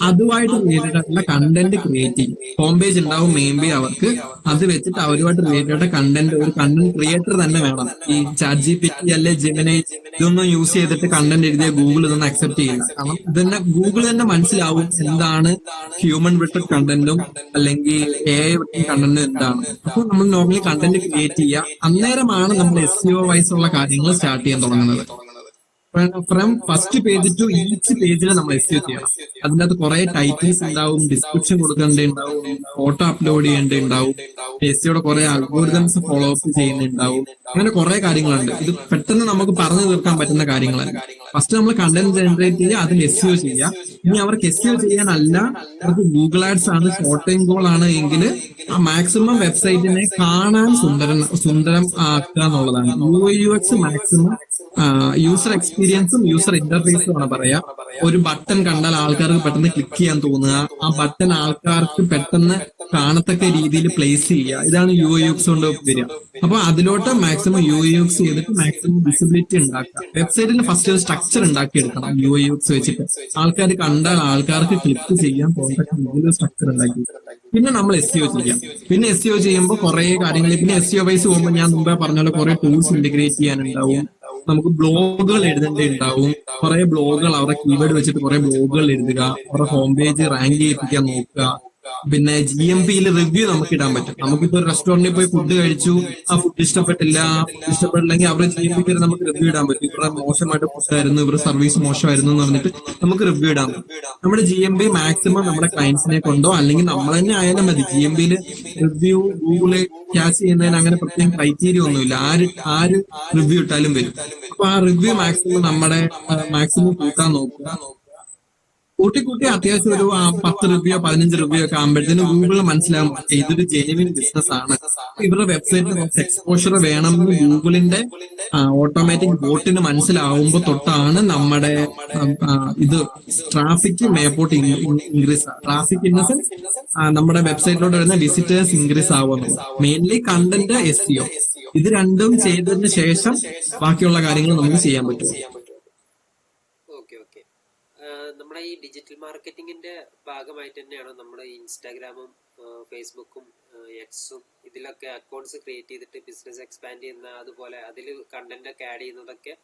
അതുമായിട്ട് റിലേറ്റഡ് ആയിട്ടുള്ള കണ്ടന്റ് ക്രിയേറ്റ് ചെയ്യും. ഹോം പേജ് ഉണ്ടാവും, മെയിൻ പേജ് അവർക്ക്, അത് വെച്ചിട്ട് അവരുമായിട്ട് റിലേറ്റഡ് ആയിട്ട് കണ്ടന്റ്, ഒരു കണ്ടന്റ് ക്രിയേറ്റർ തന്നെ വേണം. ഈ ChatGPT അല്ലെ ജെമിനി ഇതൊന്നും യൂസ് ചെയ്തിട്ട് കണ്ടന്റ് എഴുതിയ ഗൂഗിൾ ഇതൊന്നും അക്സെപ്റ്റ് ചെയ്യില്ല. കാരണം ഇതന്നെ ഗൂഗിൾ തന്നെ മനസ്സിലാവും എന്താണ് ഹ്യൂമൻ റിട്ടഡ് കണ്ടന്റും അല്ലെങ്കിൽ AI റിട്ടഡ് കണ്ടന്റും എന്താണ്. അപ്പോൾ നമ്മൾ നോർമലി കണ്ടന്റ് ക്രിയേറ്റ് ചെയ്യുക. അന്നേരമാണ് നമ്മൾ SEO വൈസ് ഉള്ള കാര്യങ്ങൾ സ്റ്റാർട്ട് ചെയ്യാൻ തുടങ്ങുന്നത്. From first page to each പേജിൽ നമ്മൾ SEO ചെയ്യണം. അതിൻ്റെ അകത്ത് കുറെ ടൈറ്റിൽസ് ഉണ്ടാവും, ഡിസ്ക്രിപ്ഷൻ കൊടുക്കേണ്ടതുണ്ടാവും, ഫോട്ടോ അപ്ലോഡ് ചെയ്യേണ്ടതുണ്ടാവും, SEOയുടെ കുറെ അൽഗോരിതംസ് ഫോളോ അപ്പ് ചെയ്യുന്നുണ്ടാവും. അങ്ങനെ കുറെ കാര്യങ്ങളുണ്ട്. ഇത് പെട്ടെന്ന് നമുക്ക് പറഞ്ഞു തീർക്കാൻ പറ്റുന്ന കാര്യങ്ങളല്ല. ഫസ്റ്റ് നമ്മൾ കണ്ടന്റ് ജനറേറ്റ് ചെയ്യുക, അതിൽ SEO ചെയ്യുക. ഇനി അവർക്ക് SEO ചെയ്യാനല്ല, അവർക്ക് ഗൂഗിൾ ആഡ്സ് ആണ്, ഷോർട്ട് ടൈം ഗോൾ ആണ് എങ്കിൽ ആ മാക്സിമം വെബ്സൈറ്റിനെ കാണാൻ സുന്ദരം ആക്കുക എന്നുള്ളതാണ്. UX മാക്സിമം യൂസർ എക്സ്പീരിയൻസും യൂസർ ഇന്റർഫേസും ആണ് പറയാ. ഒരു ബട്ടൺ കണ്ടാൽ ആൾക്കാർക്ക് പെട്ടെന്ന് ക്ലിക്ക് ചെയ്യാൻ തോന്നുക, ആ ബട്ടൺ ആൾക്കാർക്ക് പെട്ടെന്ന് കാണത്തക്ക രീതിയിൽ പ്ലേസ് ചെയ്യുക, ഇതാണ് UX കൊണ്ട് വരിക. അപ്പൊ അതിലോട്ട് മാക്സിമം UX ചെയ്തിട്ട് മാക്സിമം വിസിബിലിറ്റി ഉണ്ടാക്കുക. വെബ്സൈറ്റിന് ഫസ്റ്റ് ഒരു സ്ട്രക്ചർ ഉണ്ടാക്കിയെടുക്കണം UX വെച്ചിട്ട്. ആൾക്കാർ കണ്ടാൽ ആൾക്കാർക്ക് ക്ലിക്ക് ചെയ്യാൻ തോന്നത്തക്ക രീതിയിൽ സ്ട്രക്ചർ ഉണ്ടാക്കി. പിന്നെ നമ്മൾ SEO ചെയ്യാം. പിന്നെ SEO ചെയ്യുമ്പോൾ കുറെ കാര്യങ്ങൾ, പിന്നെ SEO വൈസ് പോകുമ്പോൾ ഞാൻ മുമ്പേ പറഞ്ഞ പോലെ കുറെ ടൂൾസ് ഇന്റഗ്രേറ്റ് ചെയ്യാനുണ്ടാവും. നമുക്ക് ബ്ലോഗുകൾ എഴുതേണ്ടതുണ്ടാവും. കുറെ ബ്ലോഗുകൾ അവരുടെ കീവേഡ് വെച്ചിട്ട് കുറെ ബ്ലോഗുകൾ എഴുതുക, അവരുടെ ഹോം പേജ് റാങ്ക് ചെയ്യിപ്പിക്കാൻ നോക്കുക. പിന്നെ GMPയിൽ റിവ്യൂ നമുക്ക് ഇടാൻ പറ്റും. നമുക്കിപ്പോ ഒരു റെസ്റ്റോറന്റിൽ പോയി ഫുഡ് കഴിച്ചു, ആ ഫുഡ് ഇഷ്ടപ്പെട്ടില്ലെങ്കിൽ അവരുടെ GMPക്ക് നമുക്ക് റിവ്യൂ ഇടാൻ പറ്റും. ഇവരുടെ മോശമായിട്ട് ഫുഡായിരുന്നു, ഇവരുടെ സർവീസ് മോശമായിരുന്നു എന്ന് പറഞ്ഞിട്ട് നമുക്ക് റിവ്യൂ ഇടാൻ പറ്റും. നമ്മുടെ GMP മാക്സിമം നമ്മുടെ ക്ലയൻസിനെ കൊണ്ടോ അല്ലെങ്കിൽ നമ്മൾ തന്നെ ആയാലും മതി. GMPയിൽ റിവ്യൂ ഗൂഗിള് ക്യാച്ച് ചെയ്യുന്നതിന് അങ്ങനെ പ്രത്യേകം ക്രൈറ്റീരിയ ഒന്നുമില്ല. ആര് റിവ്യൂ ഇട്ടാലും വരും. അപ്പൊ ആ റിവ്യൂ മാക്സിമം കൂട്ടാൻ നോക്കുക. കൂട്ടി അത്യാവശ്യം ഒരു 10 റിവ്യൂ 15 റിവ്യൂ ഒക്കെ ആകുമ്പോഴത്തേനും ഗൂഗിളിൽ മനസ്സിലാവും ഇതൊരു ജെനുവിൻ ബിസിനസ് ആണ്. ഇവരുടെ വെബ്സൈറ്റിന് കുറച്ച് എക്സ്പോഷർ വേണമെന്ന് ഗൂഗിളിന്റെ ഓട്ടോമാറ്റിക് ബോട്ടിന് മനസ്സിലാവുമ്പോൾ തൊട്ടാണ് നമ്മുടെ ഇത് ട്രാഫിക് മേപ്പോട്ട് increase. Traffic in the sense നമ്മുടെ വെബ്സൈറ്റിലോട്ട് വരുന്ന വിസിറ്റേഴ്സ് ഇൻക്രീസ് ആവുന്നു. മെയിൻലി കണ്ടന്റ് SEO ഇത് രണ്ടും ചെയ്തതിന് ശേഷം ബാക്കിയുള്ള കാര്യങ്ങൾ നമുക്ക് ചെയ്യാൻ പറ്റും. നമ്മുടെ ഈ ഡിജിറ്റൽ മാർക്കറ്റിംഗിന്റെ ഭാഗമായിട്ട് തന്നെയാണ് നമ്മുടെ ഇൻസ്റ്റാഗ്രാമും ഫേസ്ബുക്കും എക്സും ഇതിലൊക്കെ അക്കൗണ്ട്സ് ക്രിയേറ്റ് ചെയ്തിട്ട് ബിസിനസ് എക്സ്പാൻഡ് ചെയ്യുന്ന, അതുപോലെ അതിൽ കണ്ടന്റ് ഒക്കെ ആഡ് ചെയ്യുന്നതൊക്കെ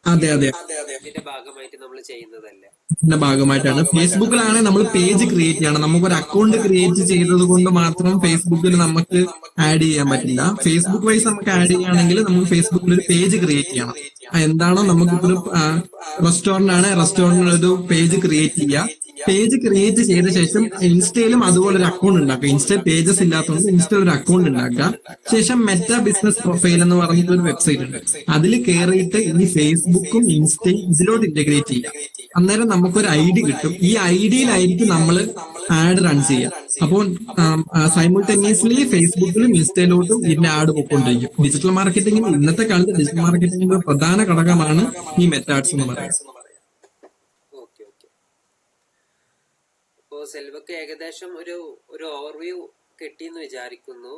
ഇതിന്റെ ഭാഗമായിട്ട് നമ്മൾ ചെയ്യുന്നതല്ലേ? ഇതിന്റെ ഭാഗമായിട്ടാണ്. ഫേസ്ബുക്കിലാണ് നമ്മൾ പേജ് ക്രിയേറ്റ് ചെയ്യണം. നമുക്കൊരു അക്കൗണ്ട് ക്രിയേറ്റ് ചെയ്തത് കൊണ്ട് മാത്രം ഫേസ്ബുക്കിൽ നമുക്ക് ആഡ് ചെയ്യാൻ പറ്റില്ല. ഫേസ്ബുക്ക് വൈസ് നമുക്ക് ആഡ് ചെയ്യുകയാണെങ്കിൽ നമുക്ക് ഫേസ്ബുക്കിൽ ഒരു പേജ് ക്രിയേറ്റ് ചെയ്യണം. എന്താണോ നമുക്കിപ്പോൾ റെസ്റ്റോറന്റ് ആണ്, റെസ്റ്റോറന്റിൽ ഒരു പേജ് ക്രിയേറ്റ് ചെയ്യുക. പേജ് ക്രിയേറ്റ് ചെയ്ത ശേഷം ഇൻസ്റ്റയിലും അതുപോലെ ഒരു അക്കൗണ്ട് ഉണ്ടാക്കുക. ഇൻസ്റ്റ പേജസ് ഇല്ലാത്തതുകൊണ്ട് ഇൻസ്റ്റയിൽ ഒരു അക്കൗണ്ട് ഉണ്ടാക്കുക. ശേഷം മെറ്റാ ബിസിനസ് പ്രൊഫൈൽ എന്ന് പറഞ്ഞിട്ട് ഒരു വെബ്സൈറ്റ് ഉണ്ട്. അതിൽ കയറിയിട്ട് ഈ ഫേസ്ബുക്കും ഇൻസ്റ്റയും ഇതിലോട്ട് ഇന്റഗ്രേറ്റ് ചെയ്യുക. അന്നേരം നമുക്കൊരു ID കിട്ടും. ഈ IDയിലായിരിക്കും നമ്മൾ ആഡ് റൺ ചെയ്യാം. അപ്പോൾ സൈമിൾട്ടേനിയസ്ലി ഫേസ്ബുക്കിലും ഇൻസ്റ്റയിലോട്ടും ഇതിന്റെ ആഡ് പൊയ്ക്കൊണ്ടിരിക്കും. ഡിജിറ്റൽ മാർക്കറ്റിംഗിൽ ഇന്നത്തെ കാലത്ത് ഡിജിറ്റൽ മാർക്കറ്റിംഗിന്റെ ഒരു പ്രധാന ഘടകമാണ് ഈ മെത്താഡ്സ് എന്ന് പറയുന്നത്. Okay okay. അപ്പോ സെൽവക്ക് ഏകദേശം ഒരു ഓവർവ്യൂ കിട്ടിയെന്ന് വിചാരിക്കുന്നു.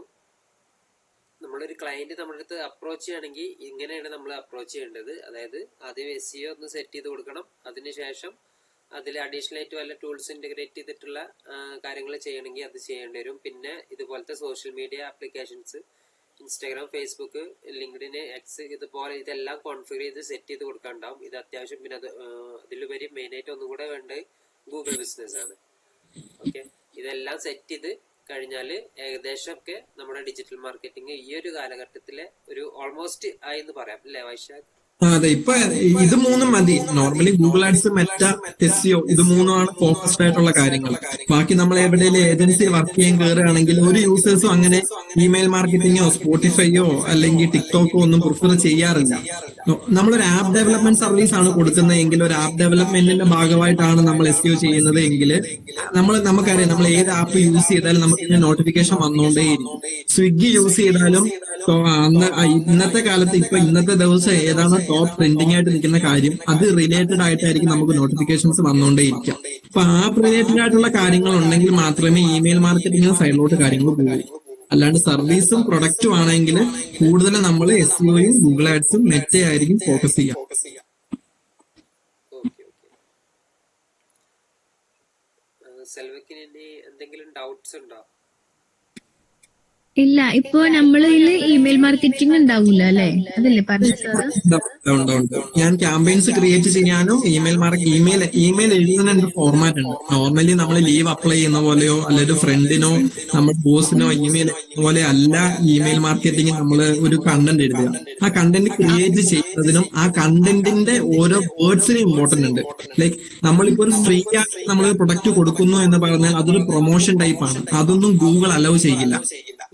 നമ്മളൊരു ക്ലയന്റ് നമ്മുടെ അടുത്ത് അപ്രോച്ച് ചെയ്യണമെങ്കിൽ ഇങ്ങനെയാണ് നമ്മൾ അപ്രോച്ച് ചെയ്യേണ്ടത്. അതായത് ആദ്യം SEO ഒന്ന് സെറ്റ് ചെയ്ത് കൊടുക്കണം. അതിനുശേഷം അതിൽ അഡീഷണൽ ആയിട്ട് വല്ല ടൂൾസ് ഇന്റഗ്രേറ്റ് ചെയ്തിട്ടുള്ള കാര്യങ്ങൾ ചെയ്യണമെങ്കിൽ അത് ചെയ്യേണ്ടി വരും. പിന്നെ ഇതുപോലത്തെ social media applications, Instagram, Facebook, LinkedIn, X, ഇതുപോലെ ഇതെല്ലാം കോൺഫിഗർ ചെയ്ത് സെറ്റ് ചെയ്ത് കൊടുക്കാനുണ്ടാവും. ഇത് അത്യാവശ്യം. പിന്നെ അതിലുപരി മെയിനായിട്ട് ഒന്നും കൂടെ വേണ്ടത് ഗൂഗിൾ ബിസിനസ് ആണ്. ഓക്കെ, ഇതെല്ലാം സെറ്റ് ചെയ്ത് കഴിഞ്ഞാൽ ഏകദേശം ഒക്കെ നമ്മുടെ ഡിജിറ്റൽ മാർക്കറ്റിംഗ് ഈ ഒരു കാലഘട്ടത്തിലെ ഒരു ഓൾമോസ്റ്റ് ആയി എന്ന് പറയാം, അല്ലേ വൈശാഖ്? അതെ, ഇപ്പൊ ഇത് മൂന്നും മതി. Normally Google ads, Meta, SEO ഇത് മൂന്നുമാണ് ഫോക്കസ്ഡ് ആയിട്ടുള്ള കാര്യങ്ങൾ. ബാക്കി നമ്മൾ എവിടെയെങ്കിലും ഏജൻസി വർക്ക് ചെയ്യാൻ കയറുകയാണെങ്കിൽ ഒരു യൂസേഴ്സും അങ്ങനെ ഇമെയിൽ മാർക്കറ്റിംഗോ സ്പോട്ടിഫൈയോ അല്ലെങ്കിൽ ടിക്ടോക്കോ ഒന്നും പ്രിഫർ ചെയ്യാറില്ല. നമ്മളൊരു ആപ്പ് ഡെവലപ്മെന്റ് സർവീസ് ആണ് കൊടുക്കുന്നത് എങ്കിൽ, ഒരു ആപ്പ് ഡെവലപ്മെന്റിന്റെ ഭാഗമായിട്ടാണ് നമ്മൾ SEO ചെയ്യുന്നത് എങ്കിൽ നമുക്കറിയാം, നമ്മൾ ഏത് ആപ്പ് യൂസ് ചെയ്താലും നമുക്ക് ഇതിന് നോട്ടിഫിക്കേഷൻ വന്നുകൊണ്ടേയിരിക്കും. സ്വിഗ്ഗി യൂസ് ചെയ്താലും ഇന്നത്തെ കാലത്ത് ഇന്നത്തെ ദിവസം ഏതാണ് ടോപ്പ് ട്രെൻഡിങ് ആയിട്ട് നിൽക്കുന്ന കാര്യം, അത് റിലേറ്റഡ് ആയിട്ടായിരിക്കും നമുക്ക് നോട്ടിഫിക്കേഷൻസ് വന്നുകൊണ്ടേയിരിക്കാം. അപ്പൊ ആപ്പ് റിലേറ്റഡ് ആയിട്ടുള്ള കാര്യങ്ങൾ ഉണ്ടെങ്കിൽ മാത്രമേ ഇമെയിൽ മാർക്കറ്റിംഗ് സൈഡിലോട്ട് കാര്യങ്ങൾ പോകും. അല്ലാണ്ട് സർവീസും പ്രൊഡക്റ്റും ആണെങ്കിൽ കൂടുതൽ നമ്മൾ SEOയും ഗൂഗിൾ ആഡ്സും മെറ്റയായിരിക്കും ഫോക്കസ് ചെയ്യാം. സെൽവക്കിന് ഇനി എന്തെങ്കിലും ഡൗട്ട്സ് ഉണ്ടോ? ഇല്ല, ഇപ്പൊ നമ്മളില് ഇമെയിൽ മാർക്കറ്റിംഗ് ഉണ്ടാവൂല അല്ലെ? അതല്ലേ പറഞ്ഞു സാറ്? ഞാൻ ക്യാമ്പയിൻസ് ക്രിയേറ്റ് ചെയ്യാനും ഇമെയിൽ എഴുതുന്ന ഫോർമാറ്റ് ഉണ്ട്. നോർമലി നമ്മൾ ലീവ് അപ്ലൈ ചെയ്യുന്ന പോലെയോ അല്ലെങ്കിൽ ഫ്രണ്ടിനോ നമ്മുടെ ബോസിനോ ഇമെയിൽ പോലെ അല്ല ഇമെയിൽ മാർക്കറ്റിംഗ്. നമ്മൾ ഒരു കണ്ടന്റ് എഴുതുക, ആ കണ്ടന്റ് ക്രിയേറ്റ് ചെയ്യുന്നതിനും ആ കണ്ടന്റിന്റെ ഓരോ വേർഡ്സിനും ഇമ്പോർട്ടന്റ് ഉണ്ട്. ലൈക്ക് നമ്മളിപ്പോ ഒരു ഫ്രീ ആയിട്ട് നമ്മൾ പ്രൊഡക്റ്റ് കൊടുക്കുന്നു എന്ന് പറഞ്ഞാൽ അതൊരു പ്രൊമോഷൻ ടൈപ്പ് ആണ്. അതൊന്നും ഗൂഗിൾ അലൗ ചെയ്യില്ല.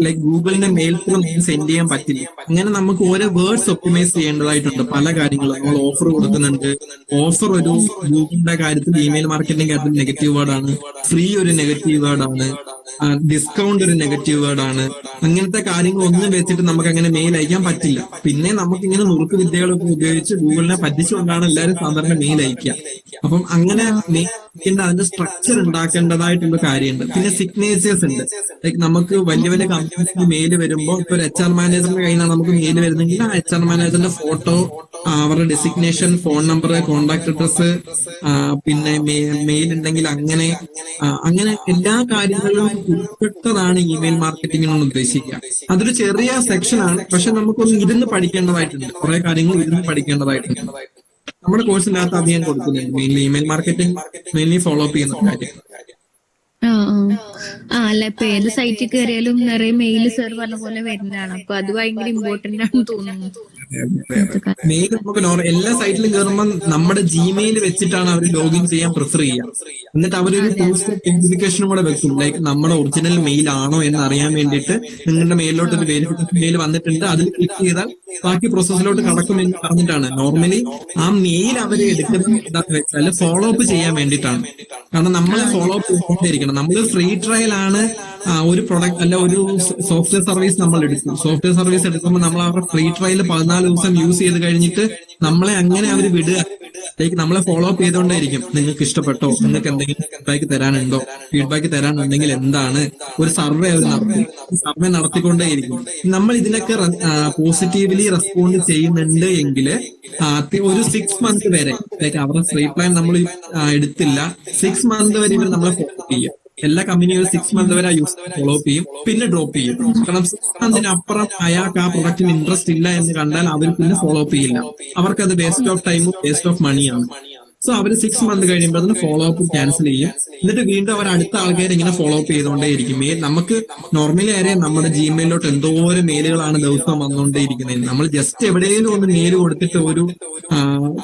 ലൈക്ക് ഗൂഗിളിന്റെ മെയിൽ ത്രൂ നമുക്ക് സെൻഡ് ചെയ്യാൻ പറ്റില്ല. അങ്ങനെ നമുക്ക് ഓരോ വേർഡ്സ് ഒപ്റ്റിമൈസ് ചെയ്യേണ്ടതായിട്ടുണ്ട്. പല കാര്യങ്ങളും നമ്മൾ ഓഫർ കൊടുക്കുന്നുണ്ട്. ഓഫർ ഒരു ഗൂഗിളിന്റെ കാര്യത്തിൽ ഇമെയിൽ മാർക്കറ്റിംഗ് കാര്യത്തിൽ നെഗറ്റീവ് വേർഡാണ്. ഫ്രീ ഒരു നെഗറ്റീവ് വേർഡാണ്. ഡിസ്കൗണ്ട് ഒരു നെഗറ്റീവ് വേർഡാണ്. അങ്ങനത്തെ കാര്യങ്ങളൊന്നും വെച്ചിട്ട് നമുക്ക് അങ്ങനെ മെയിൽ അയക്കാൻ പറ്റില്ല. പിന്നെ നമുക്ക് ഇങ്ങനെ നുറുക്ക് വിദ്യകളൊക്കെ ഉപയോഗിച്ച് ഗൂഗിളിനെ പറ്റിച്ചുകൊണ്ടാണ് എല്ലാവരും സാധാരണ മെയിൽ അയക്കുക. അപ്പം അങ്ങനെ മെയിൽ അയക്കേണ്ട അതിന്റെ സ്ട്രക്ചർ ഉണ്ടാക്കേണ്ടതായിട്ടുള്ള കാര്യമുണ്ട്. പിന്നെ സിഗ്നേച്ചേഴ്സ് ഉണ്ട്. ലൈക്ക് നമുക്ക് വലിയ വലിയ കമ്പനീസിന് മെയിൽ വരുമ്പോൾ ഇപ്പൊ ഒരു HR മാനേജറിന്റെ കയ്യിൽ നിന്നാണ് നമുക്ക് മെയിൽ വരുന്നെങ്കിൽ ആ HR മാനേജറിന്റെ ഫോട്ടോ, അവരുടെ designation, phone number, contact address, പിന്നെ മെയിൽ ഉണ്ടെങ്കിൽ അങ്ങനെ എല്ലാ കാര്യങ്ങളും ഉൾപ്പെട്ടതാണ് ഇമെയിൽ മാർക്കറ്റിംഗ് എന്ന് ഉദ്ദേശിക്കുക. അതൊരു ചെറിയ സെക്ഷനാണ്, പക്ഷെ നമുക്കൊന്ന് ഇരുന്ന് പഠിക്കേണ്ടതായിട്ടുണ്ട്. കുറെ കാര്യങ്ങൾ ഇരുന്ന് പഠിക്കേണ്ടതായിട്ടുണ്ട്. നമ്മുടെ കോഴ്സിനകത്ത് അത് ഞാൻ കൊടുക്കുന്നുണ്ട്. Mainly email marketing mainly follow up ചെയ്യുന്ന കാര്യം. അല്ല, ഇപ്പൊ ഏത് സൈറ്റിൽ കയറിയാലും നിറയെ മെയിൽ സാർ പറഞ്ഞ പോലെ വരുന്നതാണ്. അപ്പൊ അത് ഭയങ്കര ഇമ്പോർട്ടന്റ് ആണെന്ന് തോന്നുന്നു. മെയിൽ നമുക്ക് എല്ലാ സൈറ്റിലും കയറുമ്പോൾ നമ്മുടെ ജിമെയിൽ വെച്ചിട്ടാണ് അവർ ലോഗിൻ ചെയ്യാൻ പ്രിഫർ ചെയ്യുക. എന്നിട്ട് അവരൊരു ടൂ സ്റ്റെപ്പ് വെരിഫിക്കേഷനും കൂടെ വെക്കും. ലൈക്ക് നമ്മുടെ ഒറിജിനൽ മെയിൽ ആണോ എന്ന് അറിയാൻ വേണ്ടിയിട്ട് നിങ്ങളുടെ മെയിലോട്ട് ഒരു വെരിഫിക്കേഷൻ മെയിൽ വന്നിട്ടുണ്ട്, അതിൽ ക്ലിക്ക് ചെയ്താൽ ബാക്കി പ്രോസസ്സിലോട്ട് കടക്കുമെന്ന് പറഞ്ഞിട്ടാണ്. നോർമലി ആ മെയിൽ അവർ എടുക്കുന്നത് എന്താണെന്ന് വെച്ചാൽ ഫോളോ അപ്പ് ചെയ്യാൻ വേണ്ടിയിട്ടാണ്. കാരണം നമ്മൾ ഫോളോ അപ്പ് ചെയ്തുകൊണ്ടേയിരിക്കണം. നമ്മൾ ഫ്രീ ട്രയൽ ആണ് ഒരു പ്രൊഡക്റ്റ് അല്ല ഒരു സോഫ്റ്റ്വെയർ സർവീസ് നമ്മൾ എടുക്കും. സോഫ്റ്റ്വെയർ സർവീസ് എടുക്കുമ്പോൾ നമ്മൾ അവരുടെ ഫ്രീ ട്രയൽ 14 ദിവസം യൂസ് ചെയ്ത് കഴിഞ്ഞിട്ട് നമ്മളെ അങ്ങനെ അവർ വിടുക. ലൈക്ക് നമ്മളെ ഫോളോ അപ്പ് ചെയ്തുകൊണ്ടേയിരിക്കും. നിങ്ങൾക്ക് ഇഷ്ടപ്പെട്ടോ, നിങ്ങൾക്ക് എന്തെങ്കിലും ഫീഡ്ബാക്ക് തരാനുണ്ടോ, ഫീഡ്ബാക്ക് തരാനുണ്ടെങ്കിൽ എന്താണ്, ഒരു സർവേ നടത്തിക്കൊണ്ടേയിരിക്കും. നമ്മൾ ഇതിനൊക്കെ പോസിറ്റീവ്ലി റെസ്പോണ്ട് ചെയ്യുന്നുണ്ട് എങ്കിൽ ഒരു 6 months വരെ, ലൈക്ക് അവരുടെ ഫ്രീ പ്ലാൻ നമ്മൾ എടുത്തില്ല, 6 months വരെ ഇവർ നമ്മളെ ഫോളോ ചെയ്യും. എല്ലാ കമ്പനികളും 6 months വരെ ആ യൂസർ ഫോളോ അപ്പ് ചെയ്യും, പിന്നെ ഡ്രോപ്പ് ചെയ്യും. കാരണം 6 months അപ്പുറം അയാൾക്ക് ആ പ്രൊഡക്റ്റിന് ഇൻട്രസ്റ്റ് ഇല്ല എന്ന് കണ്ടാൽ അവർ പിന്നെ ഫോളോ അപ്പ് ചെയ്യില്ല. അവർക്കത് വേസ്റ്റ് ഓഫ് ടൈമും വേസ്റ്റ് ഓഫ് മണിയാണ്. സോ അവർ 6 months കഴിയുമ്പോൾ അതിന് ഫോളോ അപ്പ് ക്യാൻസൽ ചെയ്യും. എന്നിട്ട് വീണ്ടും അവർ അടുത്ത ആൾക്കാർ ഇങ്ങനെ ഫോളോ അപ്പ് ചെയ്തുകൊണ്ടേയിരിക്കും. നമുക്ക് നോർമലി അറിയാം നമ്മുടെ ജിമെയിലോട്ട് എന്തോരം മെയിലുകളാണ് ദിവസം വന്നുകൊണ്ടേയിരിക്കുന്നത്. നമ്മൾ ജസ്റ്റ് എവിടെയെങ്കിലും ഒന്ന് മെയിൽ കൊടുത്തിട്ട് ഒരു